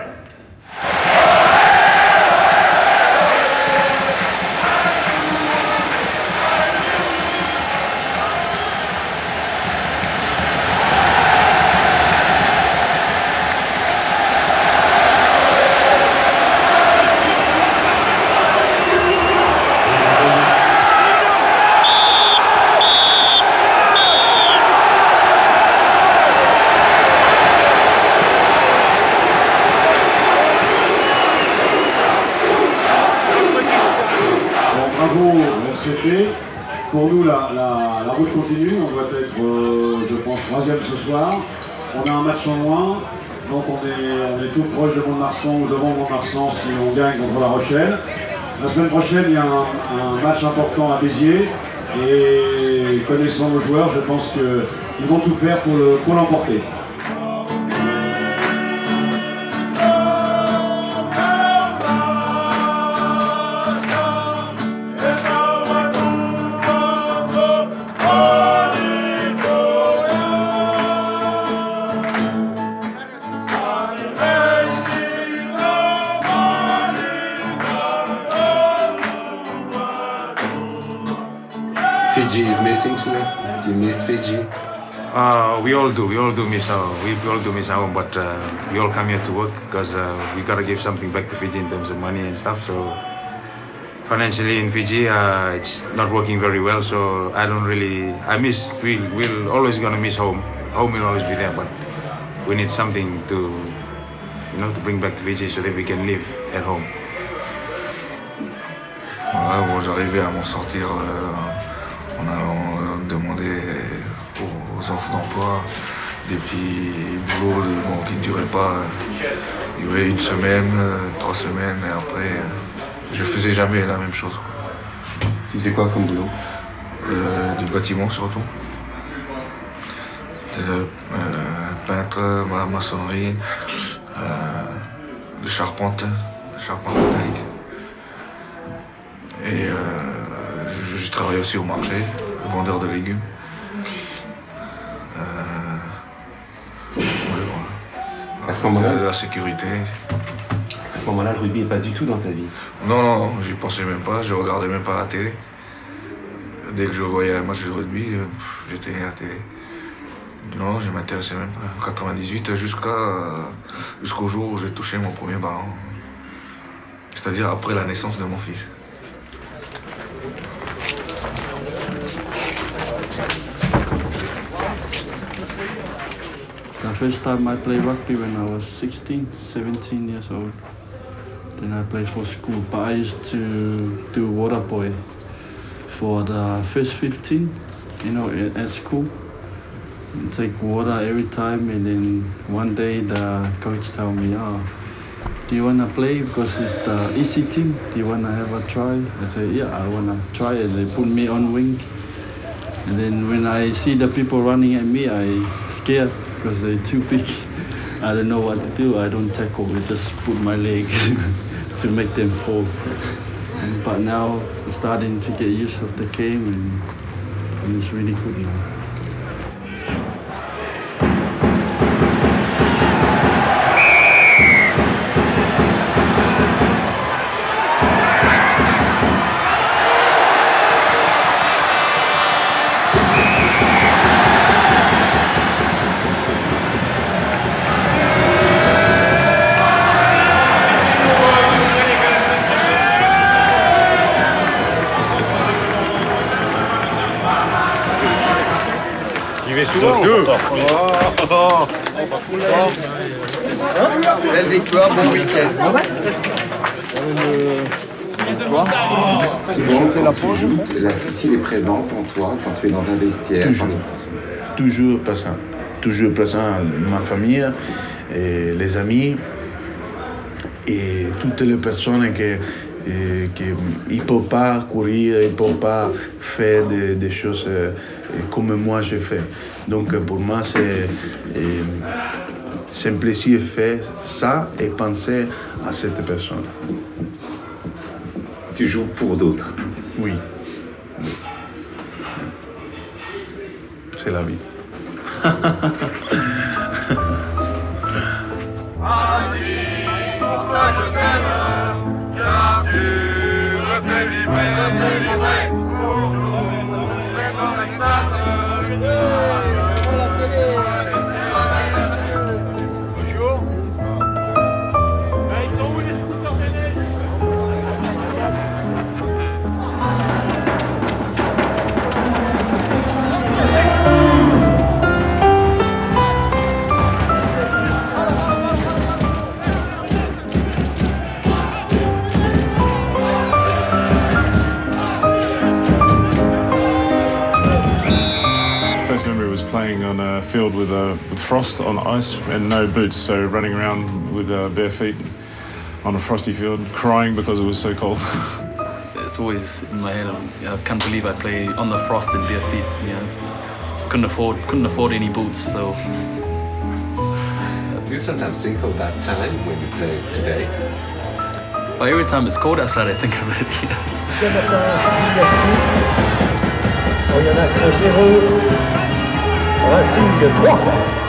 [SPEAKER 6] Pour nous, la route continue. On doit être, je pense, 3e ce soir. On a un match en moins. Donc on est tout proche de Mont-de-Marsan ou devant Mont-de-Marsan si on gagne contre La Rochelle. La semaine prochaine, il y a un match important à Béziers. Et connaissant nos joueurs, je pense qu'ils vont tout faire pour l'emporter.
[SPEAKER 12] Fiji is missing today. You miss Fiji?
[SPEAKER 11] We all do miss our home, but we all come here to work because we gotta give something back to Fiji in terms of money and stuff. So financially in Fiji, it's not working very well. So we're always gonna miss home. Home will always be there, but we need something to bring back to Fiji so that we can live at home.
[SPEAKER 21] Ouais, bon, j'arrivais à m'en sortir
[SPEAKER 2] en allant demander aux offres d'emploi des petits boulots qui ne duraient pas. Il y aurait 1 semaine, 3 semaines, et après, je faisais jamais la même chose.
[SPEAKER 12] Tu faisais quoi comme boulot?
[SPEAKER 2] Du bâtiment surtout. Peintre, maçonnerie, de charpente métallique. Et j'ai travaillé aussi au marché, vendeur de légumes.
[SPEAKER 12] À ce moment-là,
[SPEAKER 2] de la sécurité.
[SPEAKER 12] À ce moment-là, le rugby n'est pas du tout dans ta vie.
[SPEAKER 2] Non, j'y pensais même pas, je regardais même pas la télé. Dès que je voyais un match de rugby, j'éteignais la télé. Non, je m'intéressais même pas. En 98, jusqu'au jour où j'ai touché mon premier ballon. C'est-à-dire après la naissance de mon fils.
[SPEAKER 20] The first time I played rugby when I was 16, 17 years old. Then I played for school, but I used to do water boy for the first 15, at school. Take water every time, and then one day the coach told me, do you want to play because it's the easy team? Do you want to have a try? I said, yeah, I want to try, and they put me on wing. And then when I see the people running at me, I scared because they're too big. I don't know what to do. I don't tackle, I just put my leg to make them fall. But now I'm starting to get used of the game, and it's really good now.
[SPEAKER 12] Belle victoire, bon week-end. Souvent, quand tu joues, la Sicile est présente en toi quand tu es dans un vestiaire.
[SPEAKER 21] Toujours présent. Toujours présent ma famille, et les amis et toutes les personnes qui ne peuvent pas courir, ils ne peuvent pas faire des choses comme moi je fais. Donc pour moi, c'est un plaisir de faire ça et penser à cette personne.
[SPEAKER 12] Tu joues pour d'autres?
[SPEAKER 21] Oui. C'est la vie.
[SPEAKER 23] Pourquoi je t'aime, car tu me fais vibrer, pour nous, dans l'extase. Bonjour. Ils sont où les scooters de neige?
[SPEAKER 24] Playing on a field with frost on ice and no boots, so running around with bare feet on a frosty field, crying because it was so cold.
[SPEAKER 26] It's always in my head. I can't believe I play on the frost in bare feet. Couldn't afford any boots, so.
[SPEAKER 12] Do you sometimes think of that time when you play today?
[SPEAKER 26] Well, every time it's cold outside, I think of it.
[SPEAKER 23] Oyonnax 0. Racing 3.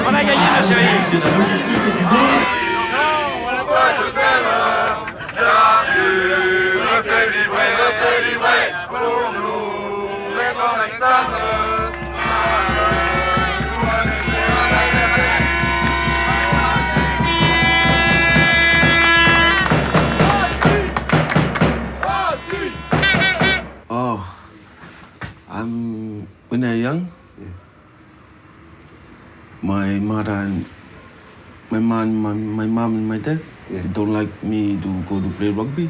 [SPEAKER 23] On a gagné, ma chérie. Pourquoi je t'aime, car tu me fais vibrer, pour nous, et dans l'extase.
[SPEAKER 20] Oh, when I was young, my mother and my mom and my dad don't like me to go to play rugby.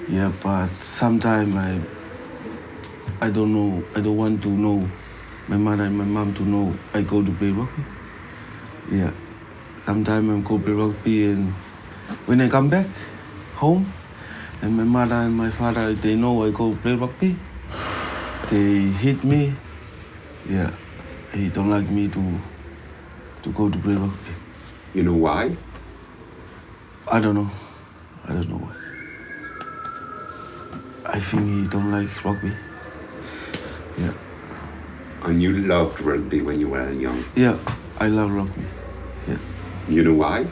[SPEAKER 20] Yeah, but sometimes I don't know. I don't want to know my mother and my mom to know I go to play rugby. Yeah, sometimes I go play rugby, and when I come back home, and my mother and my father, they know I go play rugby. They hit me. Yeah, he don't like me to go to play rugby.
[SPEAKER 12] You know why?
[SPEAKER 20] I don't know. I don't know why. I think he don't like rugby. Yeah.
[SPEAKER 12] And you loved rugby when you were young?
[SPEAKER 20] Yeah, I love rugby. Yeah.
[SPEAKER 12] You know why?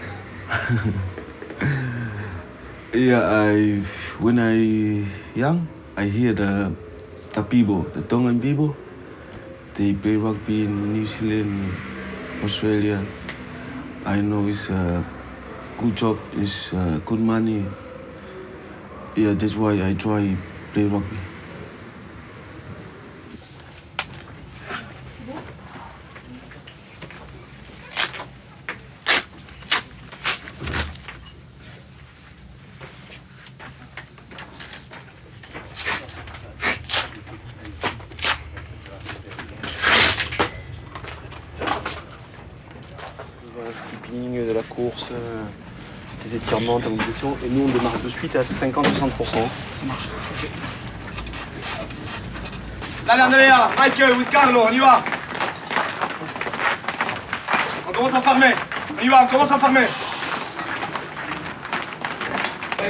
[SPEAKER 20] Yeah, when I young, I hear the people, the Tongan people, they play rugby in New Zealand, Australia. I know it's a good job, it's good money. Yeah, that's why I try play rugby.
[SPEAKER 1] Skipping, de la course, des étirements, ta mobilisation. Et nous, on démarre de suite à 50-60%. Ça marche. Okay.
[SPEAKER 25] Allez, Andrea, Michael, with Carlo, on y va. On commence à farmer. On y va, on commence à farmer.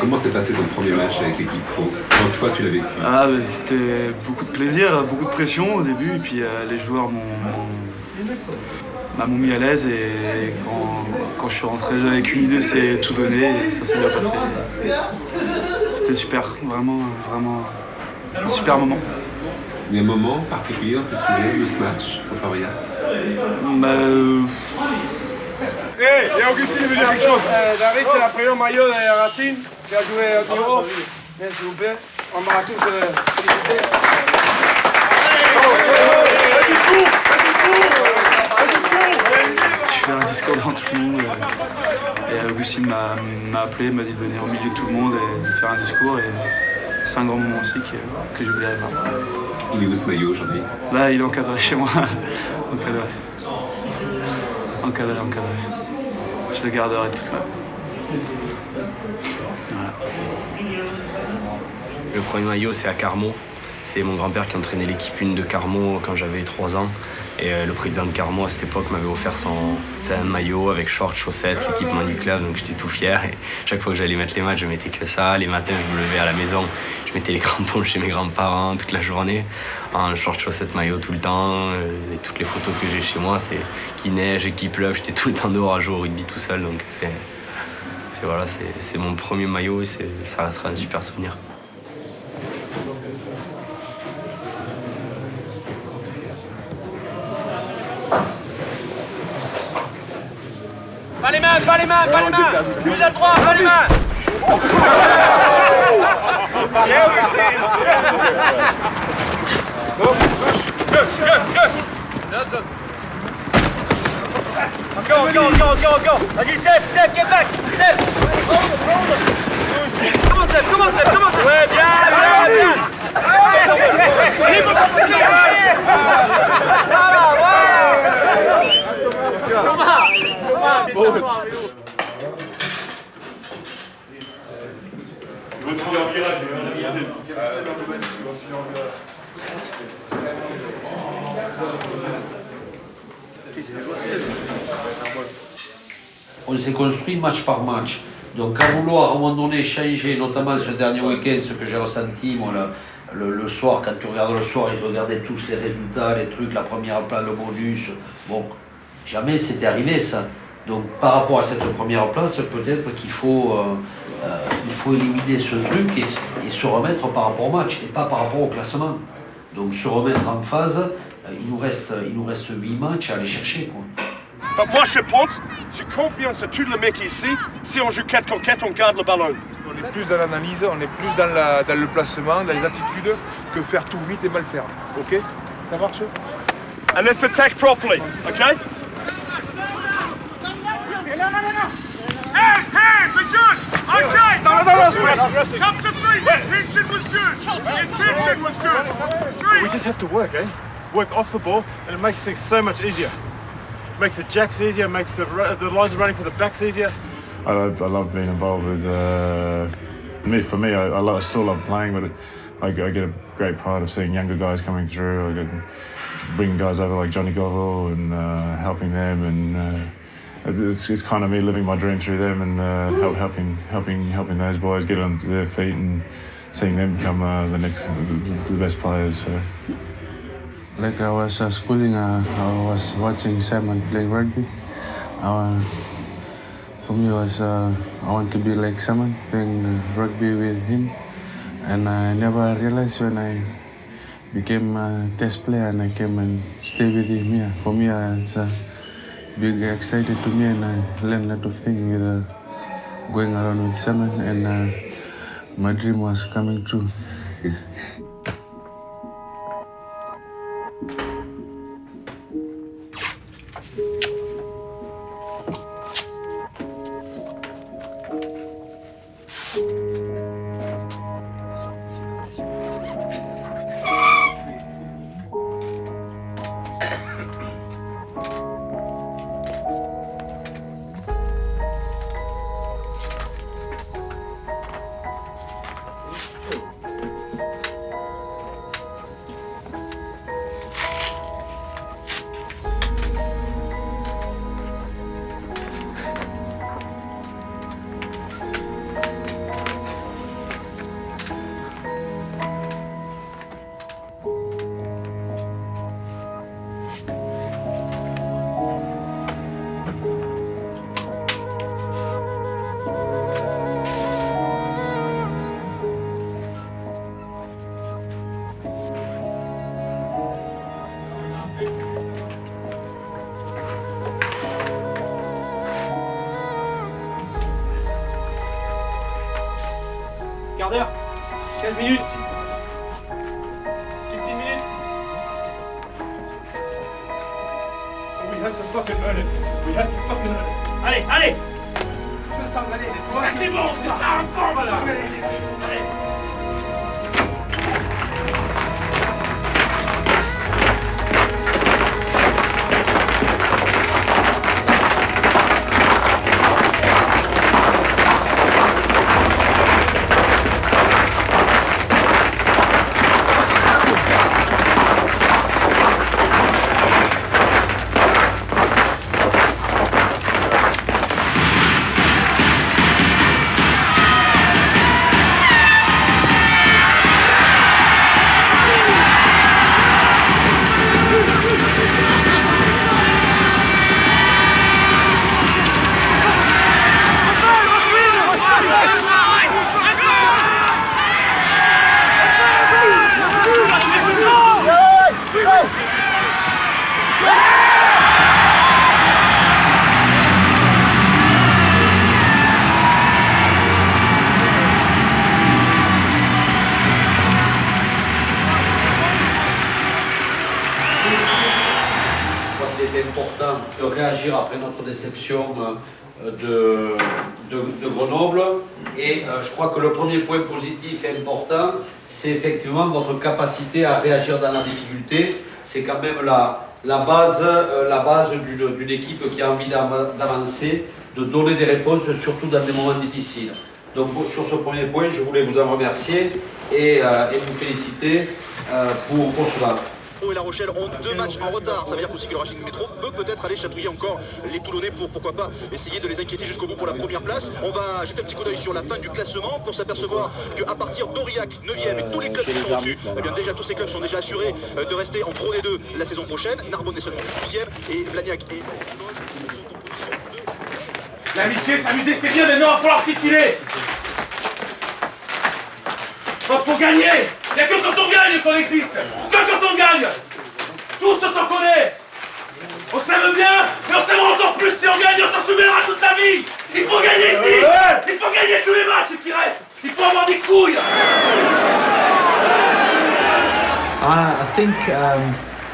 [SPEAKER 12] Comment s'est passé ton premier match avec l'équipe pro? Comment toi tu l'as vécu?
[SPEAKER 9] C'était beaucoup de plaisir, beaucoup de pression au début, et puis les joueurs m'ont mis à l'aise, et quand je suis rentré avec une idée, c'est tout donné, et ça s'est bien passé. C'était super, vraiment un super moment.
[SPEAKER 12] Il y a un moment particulier dont tu te souviens de ce match contre Aurillac?
[SPEAKER 25] Hey, il y a Augustin qui veut dire quelque chose. David, c'est la première maillot de Racing qui a joué au niveau. Bien, s'il vous plaît. On va tous féliciter.
[SPEAKER 9] Je fais un discours devant tout le monde, et Augustin m'a appelé, m'a dit de venir au milieu de tout le monde et de faire un discours, et c'est un grand moment aussi que j'oublierai pas.
[SPEAKER 12] Il est où ce maillot aujourd'hui?
[SPEAKER 9] Là, il est encadré chez moi. Encadré. Je le garderai toute ma vie. Voilà.
[SPEAKER 1] Le premier maillot, c'est à Carmo. C'est mon grand-père qui entraînait l'équipe 1 de Carmo quand j'avais 3 ans. Et le président de Carmo à cette époque m'avait offert un maillot avec shorts, chaussettes, l'équipement du club, donc j'étais tout fier. Et chaque fois que j'allais mettre les matchs, je mettais que ça. Les matins, je me levais à la maison, je mettais les crampons chez mes grands-parents toute la journée, en shorts, chaussettes, maillot tout le temps. Et toutes les photos que j'ai chez moi, c'est qu'il neige et qu'il pleuve, j'étais tout le temps dehors à jouer au rugby tout seul. Donc c'est mon premier maillot, et ça restera un super souvenir.
[SPEAKER 25] Pas les mains, pas les mains, pas les mains. Lui de droit, pas les mains. Go. Vas-y, Seb, get back. Seb. Come on, Seb. Ouais, bien.
[SPEAKER 13] On s'est construit match par match. Donc à vouloir à un moment donné changer, notamment ce dernier week-end, ce que j'ai ressenti, moi, le soir, quand tu regardes le soir, ils regardaient tous les résultats, les trucs, la première place, le bonus. Bon, jamais c'était arrivé ça. Donc par rapport à cette première place, peut-être qu'il faut, éliminer ce truc et se remettre par rapport au match et pas par rapport au classement. Donc se remettre en phase, il nous reste 8 matchs à aller chercher, quoi.
[SPEAKER 10] Enfin, moi je pense, j'ai confiance à tous les mecs ici, si on joue 4 contre 4, on garde le ballon.
[SPEAKER 14] On est plus dans l'analyse, on est plus dans le placement, dans les attitudes, que faire tout vite et mal faire. Ok? Ça marche?
[SPEAKER 10] And let's attack properly, okay?
[SPEAKER 23] Hands are good! Okay!
[SPEAKER 10] No.
[SPEAKER 23] Come to 3! The intention was good! The intention was good!
[SPEAKER 24] We just have to work, eh? Work off the ball, and it makes things so much easier. Makes the jacks easier, makes the lines of running for the backs easier. I love being involved with For me, I still love playing, but I get a great pride of seeing younger guys coming through. I get bringing guys over like Johnny Govil and helping them, and it's kind of me living my dream through them and helping those boys get on their feet and seeing them become the best players. So.
[SPEAKER 21] Like I was schooling, I was watching Simon playing rugby. For me, I want to be like Simon, playing rugby with him. And I never realized when I became a test player and I came and stayed with him here. For me, it's big excited to me, and I learned a lot of things with going around with Simon, and my dream was coming true.
[SPEAKER 24] Quart d'heure, 15 minutes, 15 minutes. We have to fucking earn it. We have to fucking earn it. Allez, allez. Je sens aller. C'est bon, c'est ça en forme là. Allez.
[SPEAKER 13] De réagir après notre déception de Grenoble, et je crois que le premier point positif et important, c'est effectivement votre capacité à réagir dans la difficulté. C'est quand même la base d'une équipe qui a envie d'avancer, de donner des réponses, surtout dans des moments difficiles. Donc sur ce premier point, je voulais vous en remercier et vous féliciter pour cela.
[SPEAKER 15] Et La Rochelle ont 2 matchs en retard. Ça veut dire aussi que le Racing Métro peut peut-être aller chatouiller encore les Toulonnais pour, pourquoi pas, essayer de les inquiéter jusqu'au bout pour la première place. On va jeter un petit coup d'œil sur la fin du classement pour s'apercevoir qu'à partir d'Aurillac, 9e, et tous les clubs qui sont au-dessus, eh bien déjà tous ces clubs sont déjà assurés de rester en Pro D2 la saison prochaine. Narbonne est seulement 12e et Blagnac et Limoges sont en position 2.
[SPEAKER 10] L'amitié, s'amuser, c'est bien, maintenant il va falloir s'y filer. Faut gagner. Il n'y a que quand on gagne qu'on existe. Que quand on gagne. Tous on connaît. On s'aime bien, mais on s'aimera encore plus si on gagne, on s'en souviendra toute la vie. Il faut gagner ici. Il faut gagner tous les matchs qui restent. Il faut avoir des couilles.
[SPEAKER 3] I think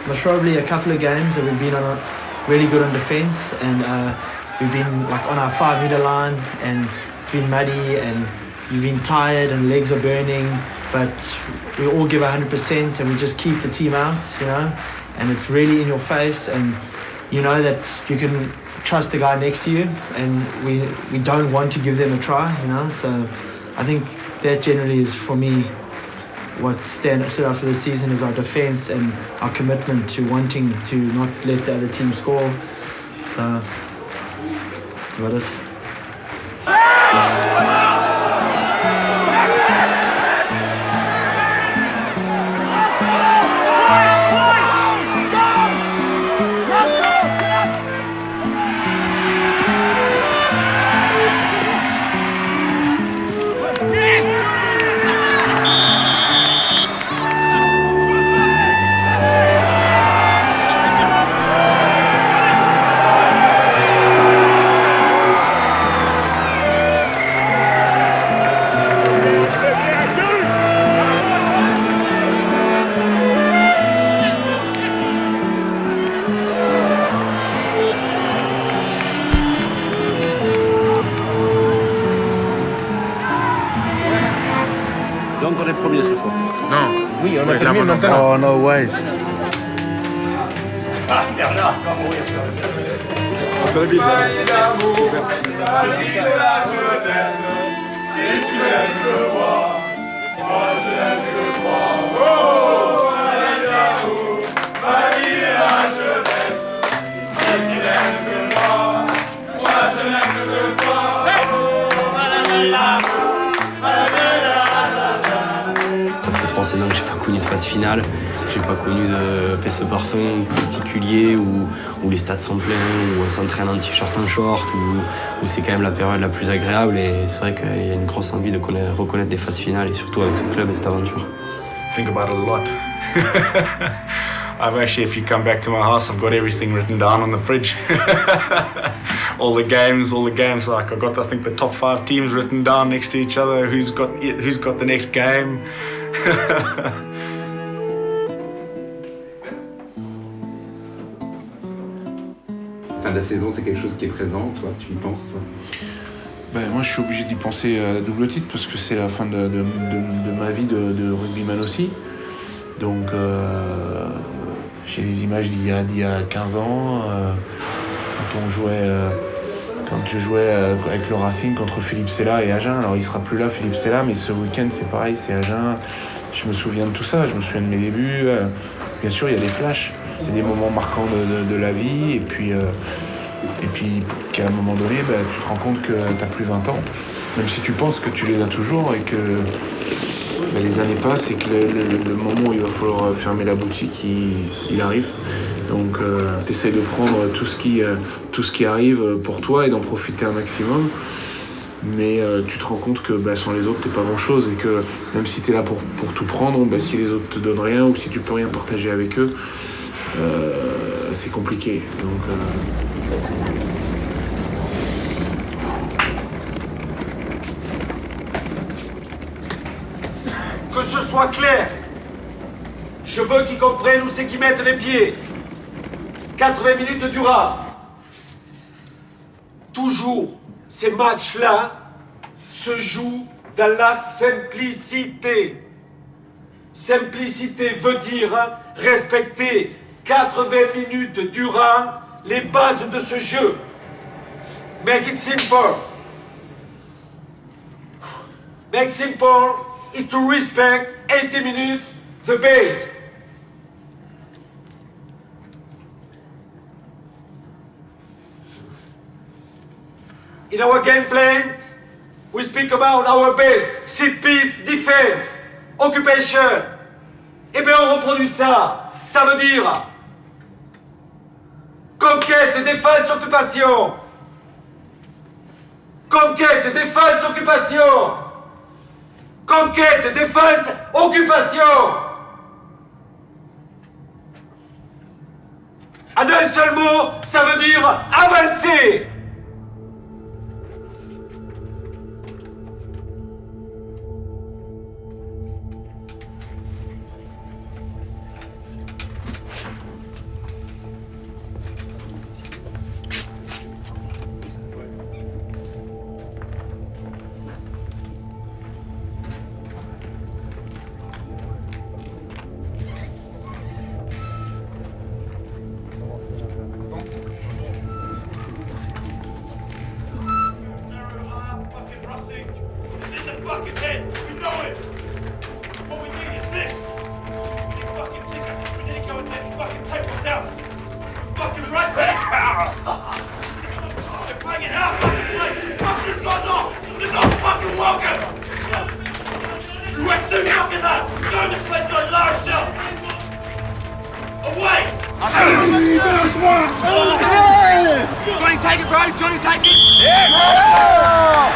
[SPEAKER 3] most probably a couple of games that we've been on really good on defense, and we've been like on our 5 meter line, and it's been muddy, and you've been tired, and legs are burning, but we all give 100%, and we just keep the team out, you know, and it's really in your face, and you know that you can trust the guy next to you, and we don't want to give them a try, you know, so I think that generally is for me what stood out for this season is our defence and our commitment to wanting to not let the other team score. So that's about it.
[SPEAKER 16] Donc on est premier ce soir.
[SPEAKER 11] Non.
[SPEAKER 16] Oui, on est premier maintenant.
[SPEAKER 21] Oh no way.
[SPEAKER 16] Ah Bernard, tu vas mourir.
[SPEAKER 24] On fait la bise,
[SPEAKER 23] Si tu aimes le roi, moi je n'aime que toi. Oh, l'amour, ma vie et la jeunesse. Si tu n'aimes que moi, moi je n'aime que toi. Oh, l'amour, ma vie et la jeunesse.
[SPEAKER 1] Ça fait 3 saisons que j'ai pas connu de phase finale. J'ai pas connu de ce parfum particulier où les stades sont pleins, où on s'entraîne en t-shirt, en short, où c'est quand même la période la plus agréable. Et c'est vrai qu'il y a une grosse envie de reconnaître des phases finales, et surtout avec ce club et cette aventure.
[SPEAKER 11] Think about it a lot. I've actually, if you come back to my house, I've got everything written down on the fridge. all the games. Like I've got, I think, the top 5 teams written down next to each other. Who's got the next game?
[SPEAKER 12] Fin de la saison, c'est quelque chose qui est présent, toi, tu y penses, toi?
[SPEAKER 21] Ben, moi, je suis obligé d'y penser à double titre parce que c'est la fin de ma vie de rugbyman aussi. Donc, j'ai des images d'il y a 15 ans, quand je jouais avec le Racing contre Philippe Sella et Agen. Alors, il sera plus là, Philippe Sella, mais ce week-end, c'est pareil, c'est Agen. Je me souviens de tout ça, je me souviens de mes débuts. Bien sûr, il y a des flashs, c'est des moments marquants de la vie, et puis qu'à un moment donné, bah, tu te rends compte que tu n'as plus 20 ans, même si tu penses que tu les as toujours, et que bah, les années passent, et que le moment où il va falloir fermer la boutique, il arrive. Donc tu essaies de prendre tout ce qui arrive pour toi et d'en profiter un maximum. Mais tu te rends compte que bah, sans les autres, t'es pas grand-chose, et que même si t'es là pour tout prendre, bah, si les autres te donnent rien ou si tu peux rien partager avec eux, c'est compliqué. Donc,
[SPEAKER 25] Que ce soit clair, je veux qu'ils comprennent où c'est qu'ils mettent les pieds. 80 minutes durant. Toujours. Ces matchs-là se jouent dans la simplicité. Simplicité veut dire respecter 80 minutes durant les bases de ce jeu. Make it simple. Make simple is to respect 80 minutes the base. In our game plan, we speak about our base, set piece, defense, occupation. Eh bien, on reproduit ça. Ça veut dire conquête, défense, occupation. Conquête, défense, occupation. Conquête, défense, occupation. En un seul mot, ça veut dire avancer.
[SPEAKER 10] Johnny, take it, bro. Johnny, take it. Yeah.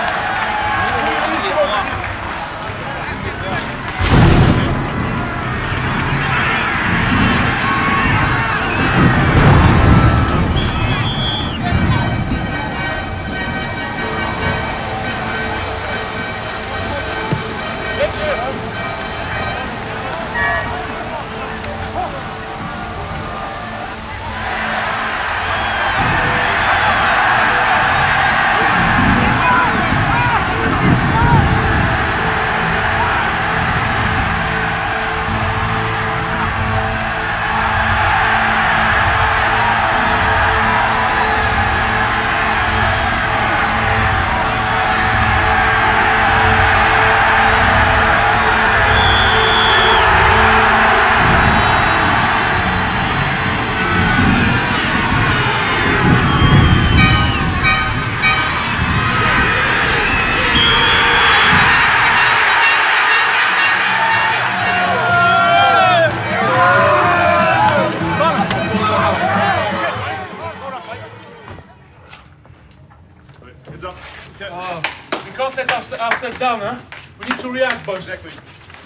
[SPEAKER 4] We can't let ourselves down, hein. We need to react, boys.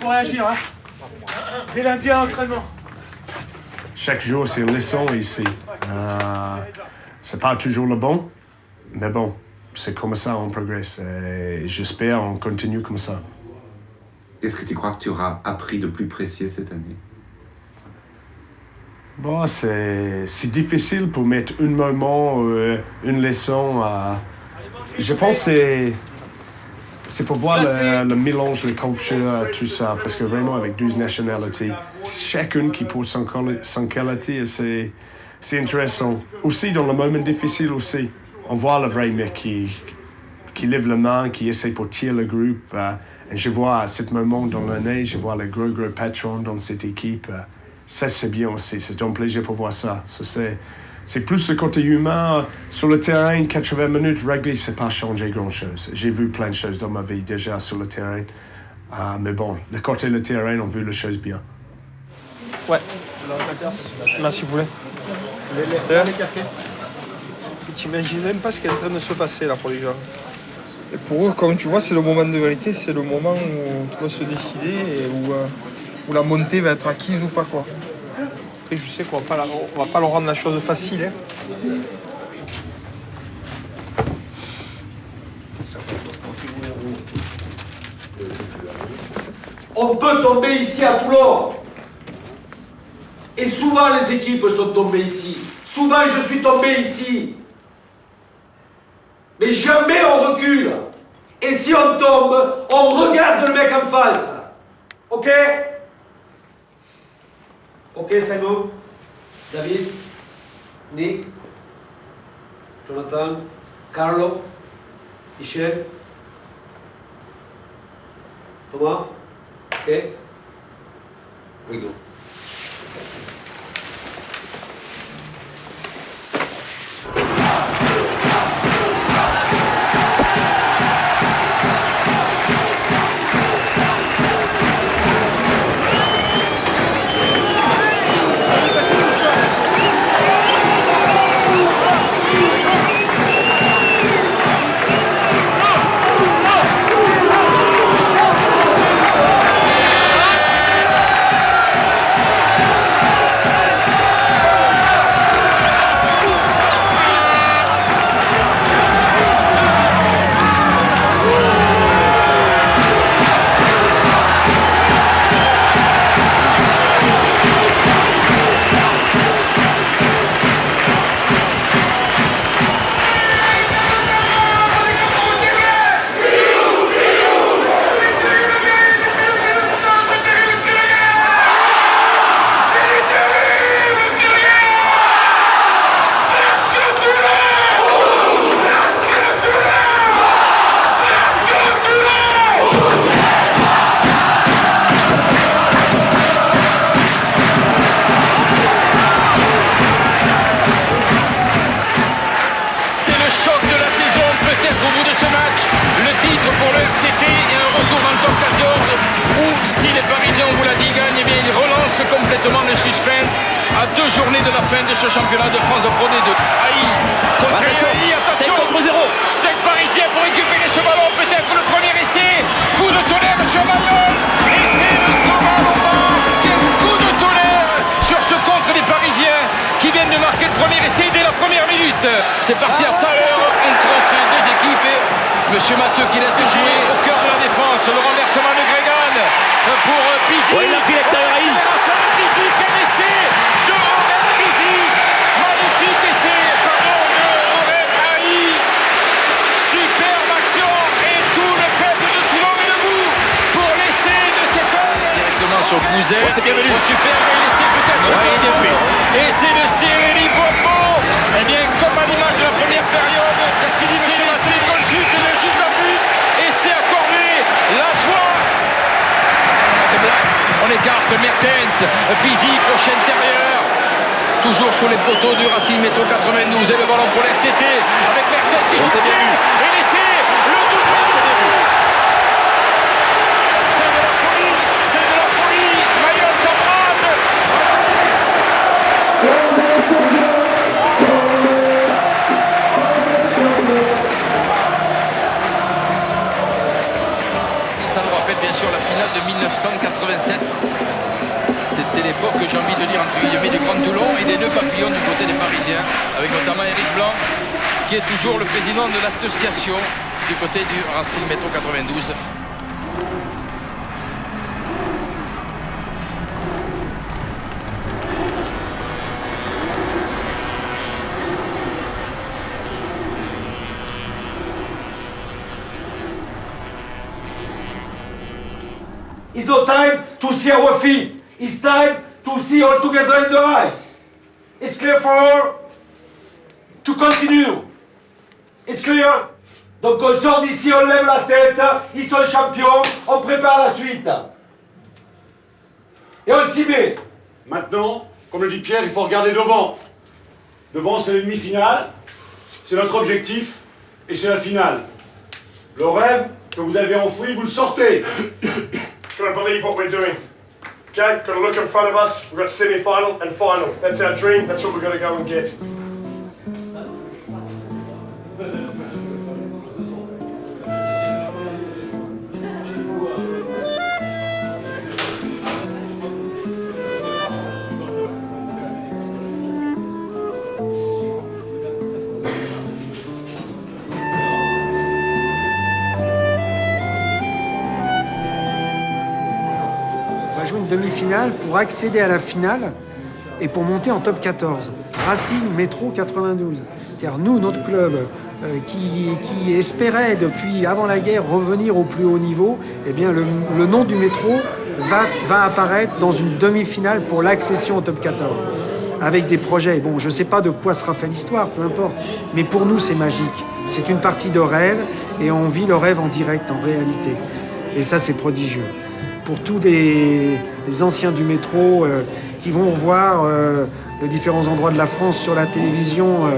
[SPEAKER 4] Faut réagir, hein. Dès lundi à l'entraînement.
[SPEAKER 5] Chaque jour, c'est une leçon ici. C'est pas toujours le bon, mais bon, c'est comme ça on progresse. Et j'espère on continue comme ça.
[SPEAKER 12] Qu'est-ce que tu crois que tu auras appris de plus précieux cette année?
[SPEAKER 5] Bon, c'est difficile pour mettre un moment, une leçon. Je pense que c'est pour voir le mélange, les cultures, tout ça, parce que vraiment avec 12 nationalités, chacune qui pose son qualité, c'est intéressant. Aussi dans le moment difficile aussi, on voit le vrai mec qui lève la main, qui essaie pour tirer le groupe. Et je vois à ce moment dans l'année, je vois les gros patrons dans cette équipe. Ça, c'est bien aussi. C'est un plaisir pour voir ça. C'est plus le côté humain. Sur le terrain, 80 minutes, rugby, c'est pas changé grand-chose. J'ai vu plein de choses dans ma vie déjà sur le terrain. Mais bon, le côté le terrain, on veut les choses bien.
[SPEAKER 24] Ouais. Là, s'il vous plaît. Les cafés. T'imagines même pas ce qui est en train de se passer là pour les gens. Et pour eux, comme tu vois, c'est le moment de vérité, c'est le moment où tout va se décider et où la montée va être acquise ou pas, quoi. Après, je sais qu'on va pas leur rendre la chose facile, hein.
[SPEAKER 25] On peut tomber ici à Toulon. Et souvent les équipes sont tombées ici. Souvent je suis tombé ici. Mais jamais on recule. Et si on tombe, on regarde le mec en face. Ok? Ok, Simon? David? Nick? Jonathan? Carlo? Michel? Thomas? Ok? We go.
[SPEAKER 10] Go!
[SPEAKER 7] complètement le suspense à 2 journées de la fin de ce championnat de France de Pro D2. Aïe, contre Aïe, attention,
[SPEAKER 16] 7 contre 0.
[SPEAKER 7] 5 Parisiens pour récupérer ce ballon, peut-être le premier essai. Coup de tonnerre sur Mayol. Essai de Thomas Lombard. Quel coup de tonnerre sur ce contre des Parisiens qui viennent de marquer le premier essai dès la première minute. C'est parti à 100 heures entre ces deux équipes. Monsieur Matteux qui laisse jouer au cœur de la défense. Le renversement de Gregan pour Pizzi.
[SPEAKER 16] Ouais, il a pris l'extérieur à I.
[SPEAKER 7] Pizzi, quel essai de Aurel Pizzi. Magnifique essai, pardon, de Aurel Haï. Superbe action et tout le peuple de Toulon est debout pour l'essai de cet homme. Directement sur Bouzet.
[SPEAKER 16] C'est bienvenu.
[SPEAKER 7] Superbe essai peut-être.
[SPEAKER 16] Ouais, il est bien fait.
[SPEAKER 7] Essai de Cyril Bobo. Eh bien, comme à l'image de la première période, qu'est-ce qu'il dit M. Massé? Le juste à but. Essai accordé. La joie. On écarte Mertens, Pizzi, crochet intérieur. Toujours sur les poteaux du Racing Métro 92. Et le ballon pour l'RCT avec Mertens qui joue. Et l'essai, le double. C'est de la folie, c'est de la folie. Mayol s'embrase. Ça nous rappelle bien sûr la finale de 1987. C'était l'époque, j'ai envie de dire, entre guillemets, du Grand Toulon et des nœuds papillons du côté des Parisiens, avec notamment Éric Blanc, qui est toujours le président de l'association du côté du Racing Métro 92.
[SPEAKER 25] It's not time to see our feet. It's time to see all together in the eyes. It's clear for all to continue. It's clear. Donc on sort d'ici, on lève la tête, ils sont champions, on prépare la suite. Et on s'y met.
[SPEAKER 6] Maintenant, comme le dit Pierre, il faut regarder devant. Devant, c'est la demi-finale, c'est notre objectif, et c'est la finale. Le rêve que vous avez enfoui, vous le sortez.
[SPEAKER 24] Gotta believe what we're doing. Okay, gotta look in front of us. We've got semi-final and final. That's our dream. That's what we're gonna go and get.
[SPEAKER 8] Jouer une demi-finale pour accéder à la finale et pour monter en top 14. Racing Métro 92. Car nous, notre club, qui espérait depuis avant la guerre revenir au plus haut niveau, eh bien le nom du Métro va apparaître dans une demi-finale pour l'accession au top 14. Avec des projets, bon, je ne sais pas de quoi sera fait l'histoire, peu importe, mais pour nous c'est magique. C'est une partie de rêve et on vit le rêve en direct, en réalité. Et ça c'est prodigieux. Pour tous les anciens du métro qui vont voir de différents endroits de la France sur la télévision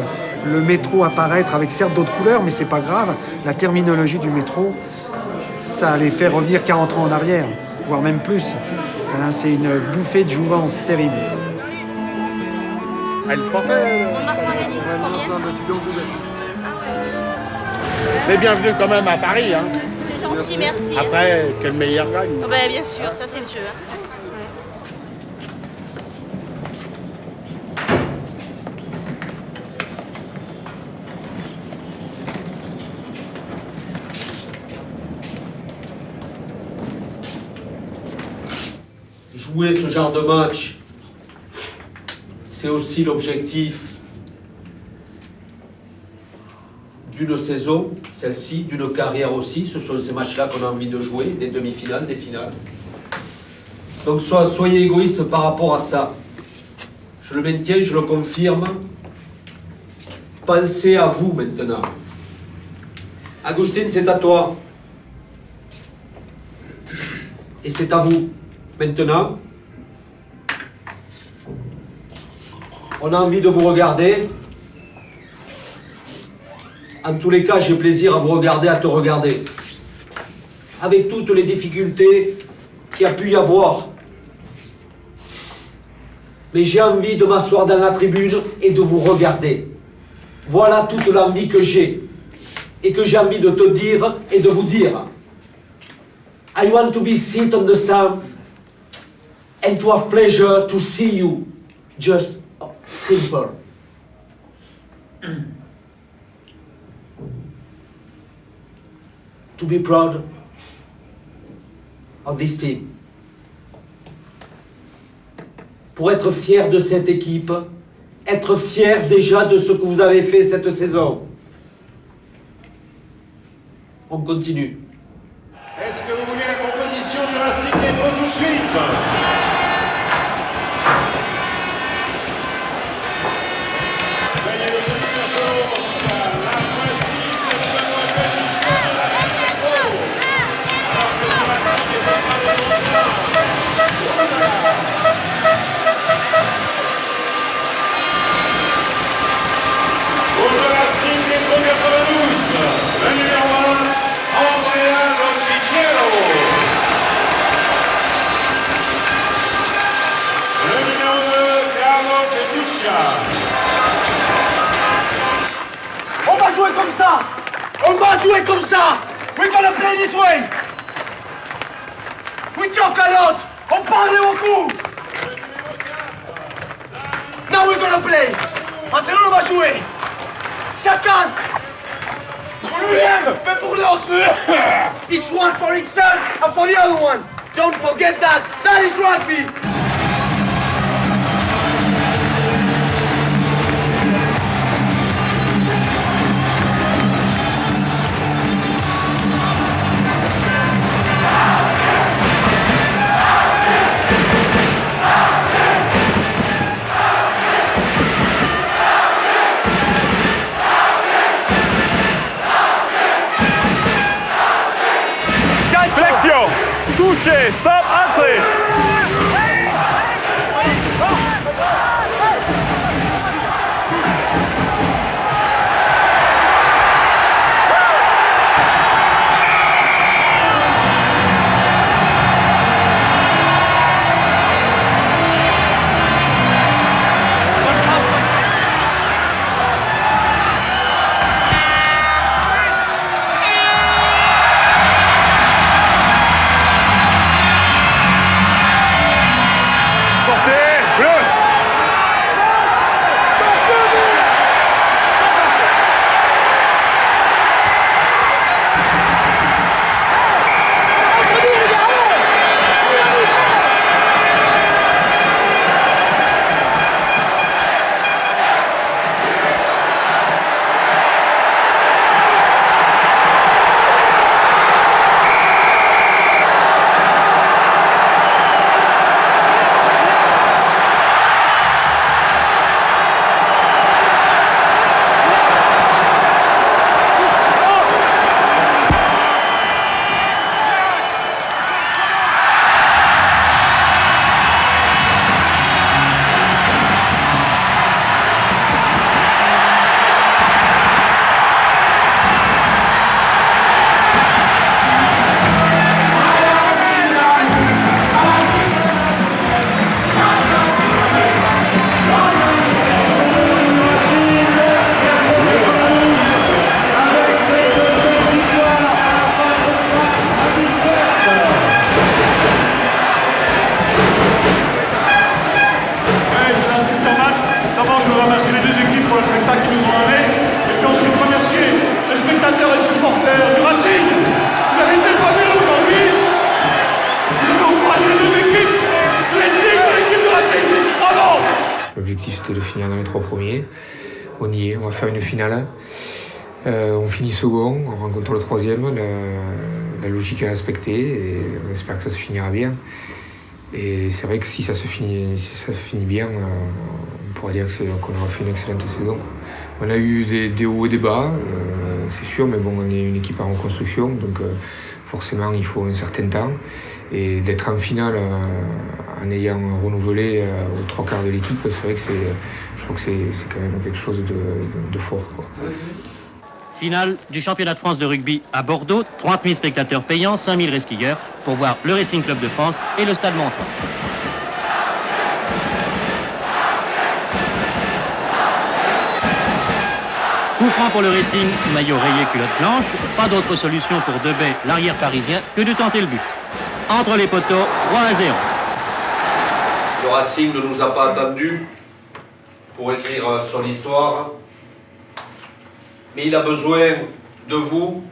[SPEAKER 8] le métro apparaître avec certes d'autres couleurs, mais c'est pas grave. La terminologie du métro, ça les fait revenir 40 ans en arrière, voire même plus. Hein, c'est une bouffée de jouvence terrible.
[SPEAKER 24] Elle portait.
[SPEAKER 17] Mont-de-Marsan a gagné.
[SPEAKER 24] Mais bienvenue quand même à Paris. Hein.
[SPEAKER 17] C'est gentil, merci.
[SPEAKER 24] Après, que le meilleur gagne.
[SPEAKER 17] Oh ben, bien sûr, ça c'est le jeu. Hein.
[SPEAKER 13] Jouer ce genre de match, c'est aussi l'objectif d'une saison, celle-ci, d'une carrière aussi. Ce sont ces matchs-là qu'on a envie de jouer, des demi-finales, des finales. Donc soyez égoïstes par rapport à ça. Je le maintiens, je le confirme. Pensez à vous maintenant. Agustin, c'est à toi. Et c'est à vous. Maintenant, on a envie de vous regarder. En tous les cas, j'ai plaisir à vous regarder, à te regarder. Avec toutes les difficultés qu'il y a pu y avoir.
[SPEAKER 25] mais j'ai envie de m'asseoir dans la tribune et de vous regarder. Voilà toute l'envie que j'ai et que j'ai envie de te dire et de vous dire. I want to be sit on the stand and to have pleasure to see you. Just simple. To be proud of this team. Pour être fier de cette équipe, être fier déjà de ce que vous avez fait cette saison. On continue.
[SPEAKER 2] Est-ce que vous voulez la composition du Racing Métro tout de suite? Soyez les premiers jours, la voici cette composition du Racing Métro. Alors que le Racing est pas mal de pour le Racing Métro 92, le numéro 1, Andrea Rocchicero. Le numéro 2, Carlo Petruccia.
[SPEAKER 10] On va jouer comme ça! On va jouer comme ça! We're gonna play this way! We talk a lot! On parle beaucoup! Now we're gonna play! Maintenant on va jouer! Chacun! Pour lui-même, mais pour l'autre! Each one for himself and for the other one! Don't forget that! That is rugby!
[SPEAKER 24] Flexion, touché, stop, entrée.
[SPEAKER 18] L'objectif c'était de finir dans les 3 premiers. On y est, on va faire une finale. On finit second, on rencontre le 3e. La logique est respectée et on espère que ça se finira bien. Et c'est vrai que si ça se finit bien, on pourra dire qu'on aura fait une excellente saison. On a eu des hauts et des bas, c'est sûr, mais bon, on est une équipe en reconstruction, donc forcément il faut un certain temps. Et d'être en finale en ayant renouvelé aux 3 quarts de l'équipe, c'est vrai que je crois que c'est quand même quelque chose de fort, quoi.
[SPEAKER 19] Finale du championnat de France de rugby à Bordeaux, 30 000 spectateurs payants, 5 000 resquilleurs pour voir le Racing Club de France et le Stade Montois. Coup franc pour le Racing, maillot rayé culotte blanche. Pas d'autre solution pour Debay, l'arrière parisien, que de tenter le but. Entre les poteaux, 3-0.
[SPEAKER 13] Le Racing ne nous a pas attendus pour écrire son histoire, mais il a besoin de vous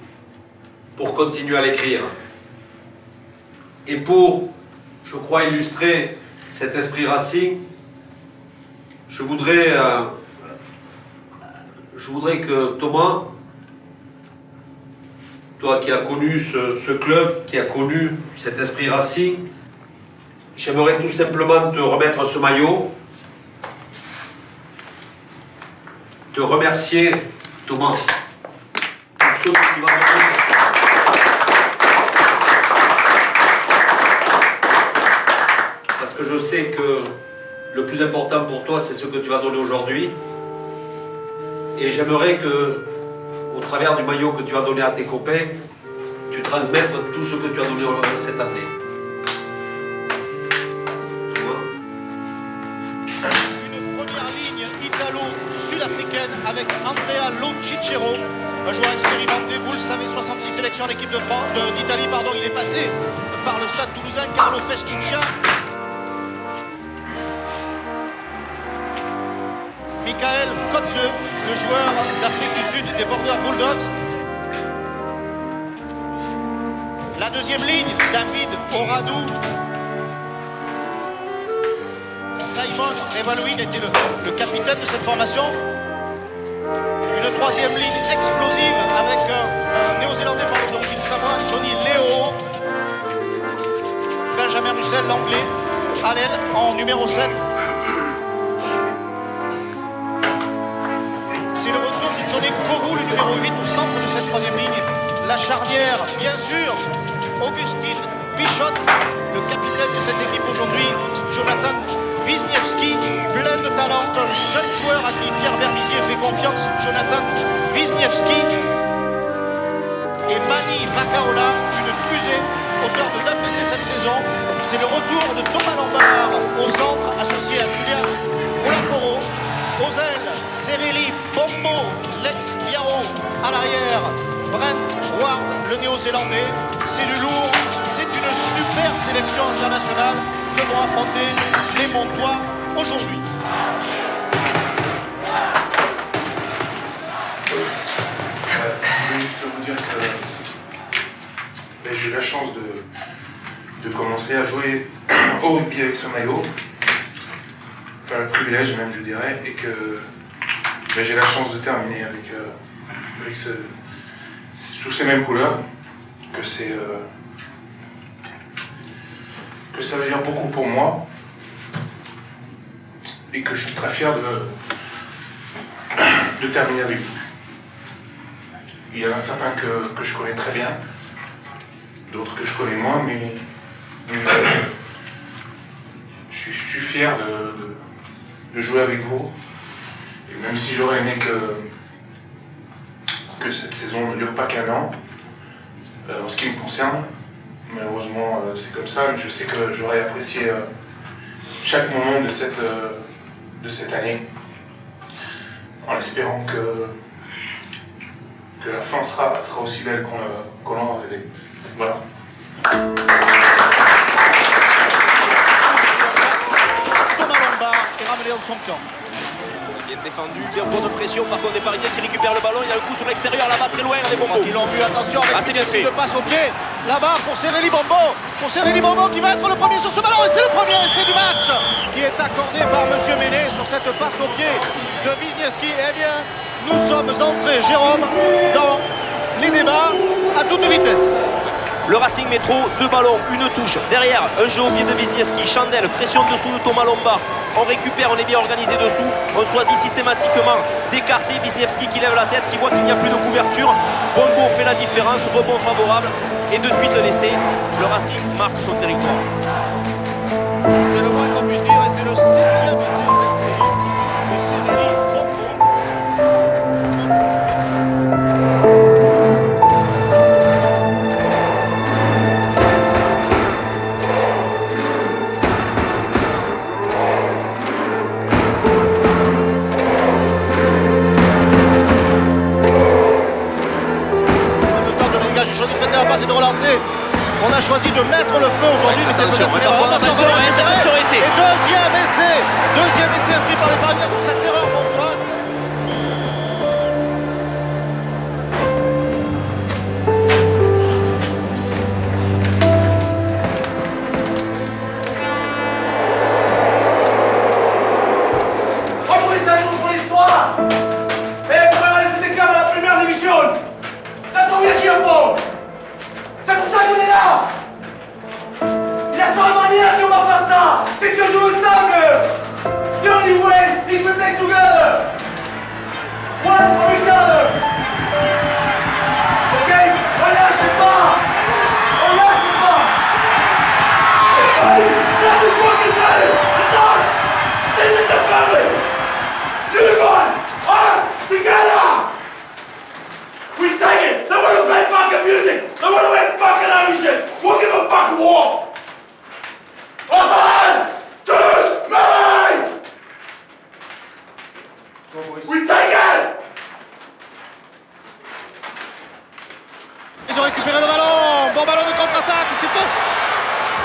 [SPEAKER 13] pour continuer à l'écrire. Et pour, je crois, illustrer cet esprit Racing, je voudrais que Thomas, toi qui as connu ce club, qui as connu cet esprit Racing, j'aimerais tout simplement te remettre ce maillot, te remercier, Thomas, pour ce que tu vas donner. Parce que je sais que le plus important pour toi, c'est ce que tu vas donner aujourd'hui. Et j'aimerais que, au travers du maillot que tu vas donner à tes copains, tu transmettes tout ce que tu as donné cette année.
[SPEAKER 9] Une première ligne italo-sud-africaine avec Andrea Lo-Cicero, un joueur expérimenté, vous le savez, 66 sélections en équipe d'Italie, pardon, il est passé par le stade toulousain, Carlo Festiccia. Michael Kotze, le joueur d'Afrique du Sud des Border Bulldogs. La deuxième ligne, David Oradou. Simon Evaluin était le capitaine de cette formation. Une troisième ligne explosive avec un néo-zélandais d'origine samoa, Johnny Leo. Benjamin Russell, l'anglais, à l'aile en numéro 7. C'est le retour de Johnny Kogu, le numéro 8 au centre de cette troisième ligne. La charnière, bien sûr, Augustin Pichot, le capitaine de cette équipe aujourd'hui. Jonathan Wisniewski, plein de talent, un jeune joueur à qui Pierre Verbizier fait confiance. Jonathan Wisniewski. Et Mani Makaola, une fusée, auteur de 9 essais cette saison. C'est le retour de Thomas Lombard au centre, associé à Julian Olaporo. Aux ailes, Sereli Bombo, l'ex-Yaro. À l'arrière, Brent Ward, le néo-zélandais. C'est du lourd, c'est une super sélection internationale que vont affronter les Montois aujourd'hui.
[SPEAKER 11] Je voulais juste vous dire que j'ai eu la chance de commencer à jouer au rugby avec ce maillot. Enfin, le privilège même, je dirais, et que j'ai la chance de terminer avec sous ces mêmes couleurs, que ça veut dire beaucoup pour moi, et que je suis très fier de terminer avec vous. Il y en a certains que je connais très bien, d'autres que je connais moins, mais je suis fier de jouer avec vous. Et même si j'aurais aimé que cette saison ne dure pas qu'un an, en ce qui me concerne, malheureusement c'est comme ça, mais je sais que j'aurais apprécié chaque moment de cette année, en espérant que la fin sera aussi belle qu'on l'a rêvé. Voilà.
[SPEAKER 9] Thomas Lombard est ramené dans son camp.
[SPEAKER 14] Bien défendu, bien bonne pression par contre des Parisiens qui récupèrent le ballon. Il y a le coup sur l'extérieur là-bas très loin des Bombos.
[SPEAKER 9] Ils l'ont vu, attention avec
[SPEAKER 14] bien fait.
[SPEAKER 9] De passe au pied. Là-bas pour Sereli Bombo. Pour Sereli Bombo qui va être le premier sur ce ballon. Et c'est le premier essai du match qui est accordé par M. Ménet sur cette passe au pied de Wisniewski. Eh bien, nous sommes entrés, Jérôme, dans les débats à toute vitesse.
[SPEAKER 14] Le Racing met trop, 2 ballons, une touche. Derrière, un jeu au pied de Wisniewski. Chandelle, pression dessous de Thomas Lombard. On récupère, on est bien organisé dessous. On choisit systématiquement d'écarter Wisniewski qui lève la tête, qui voit qu'il n'y a plus de couverture. Bongo fait la différence, rebond favorable. Et de suite l'essai. Le Racing marque son territoire.
[SPEAKER 9] C'est le moins qu'on puisse dire et c'est le 7e essai cette saison de Sereli Bombo. pensé qu'on a choisi de mettre le feu aujourd'hui, mais c'est peut-être une erreur. Attention,
[SPEAKER 14] essai.
[SPEAKER 9] et deuxième essai inscrit par les Parisiens sur cette erreur montoise.
[SPEAKER 10] Franchement, c'est un jour pour l'histoire. Et pour rester calme à la première division. That's what we're here for. C'est pour ça qu'on est là. Il y a seule manière qu'on va faire ça. C'est si on joue ensemble. The only way is we play together. One for each other. Ok? On lâche pas. On lâche pas. Hey, that's the fucking matters. It's us. This is the family. You guys, us, together! We take it! They wanna play fucking music! They wanna wear fucking army shit! We'll give a fucking war! Enfin! Touche! Marie! We take it!
[SPEAKER 9] Ils ont récupéré le ballon, bon ballon de contre-attaque,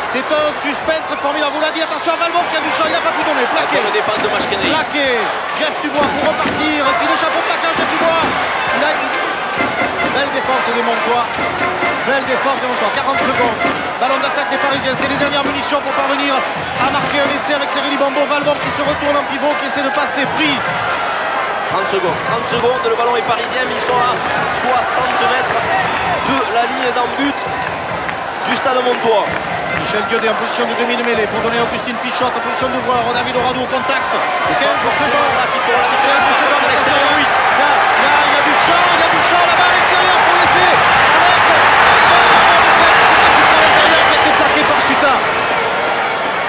[SPEAKER 9] c'est un suspense formidable, vous l'a dit, attention à Valbon qui a du champ, il n'a pas pu donner, plaqué.
[SPEAKER 14] Bonne défense de Machkenry.
[SPEAKER 9] Plaqué, Jeff Dubois pour repartir, s'il échappe au plaquage, Jeff Dubois, il a une belle défense des Montois, 40 secondes, ballon d'attaque des Parisiens, c'est les dernières munitions pour parvenir à marquer un essai avec Cyril Bombo, Valbon qui se retourne en pivot, qui essaie de passer, pris.
[SPEAKER 14] 30 secondes, le ballon est parisien, mais ils sont à 60 mètres de la ligne d'en but du stade Montois.
[SPEAKER 9] Michel Guedet en position de demi de mêlée pour donner à Augustine Pichot en position d'ouvreur. David Oradou au contact. C'est 15 secondes.
[SPEAKER 14] Là qui font la différence.
[SPEAKER 9] 15 secondes. Attention, il y a du champ là-bas à l'extérieur pour laisser. C'est un filtre à l'intérieur qui a été plaqué par Suta.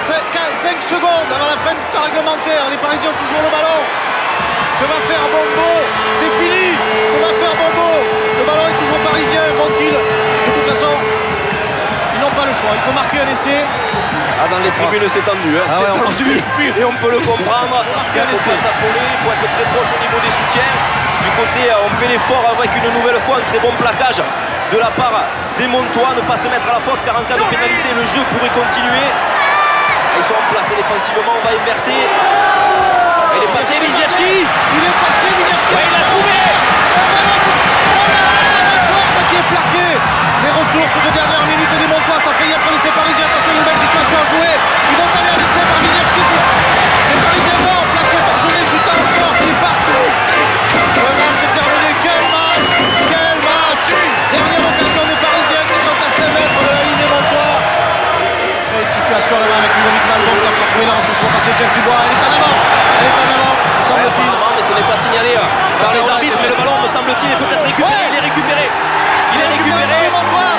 [SPEAKER 9] 5 secondes avant la fin du temps réglementaire. Les Parisiens ont toujours le ballon. Que va faire Bombo? C'est fini. Que va faire Bombo? Le ballon est toujours parisien. Vont-ils? De toute façon, ils n'ont pas le choix. Il faut marquer un essai.
[SPEAKER 14] Ah, dans les tribunes, c'est tendu. Hein. C'est tendu. Et on peut le comprendre. Il ne faut pas s'affoler. Il faut être très proche au niveau des soutiens. Du côté, on fait l'effort avec une nouvelle fois un très bon plaquage de la part des Montois. Ne pas se mettre à la faute car en cas de pénalité, le jeu pourrait continuer. Ils sont en place défensivement. On va inverser. Il est passé Wisniewski.
[SPEAKER 9] Il est passé Wisniewski.
[SPEAKER 14] Ouais, il l'a trouvé.
[SPEAKER 9] Qui est plaqué. Les ressources de dernière minute des Montois, ça fait y être l'essai parisien. Attention, il y a une belle situation à jouer. Ils vont aller à l'essai par Wisniewski. C'est parisien mort, plaqué par José Suta encore. Il part. Le match est terminé. Quel match. Dernière occasion des Parisiens qui sont à 5 mètres de la ligne des Montois. Une situation là-bas avec Ludovic Valbon qui a encore trouvé la ressource pour passer Jeff Dubois. Elle est en avant, semble-t-il.
[SPEAKER 14] Mais ce n'est pas signalé par les arbitres, mais le ballon, me semble-t-il, est peut-être récupéré. Il est récupéré.
[SPEAKER 9] Montois.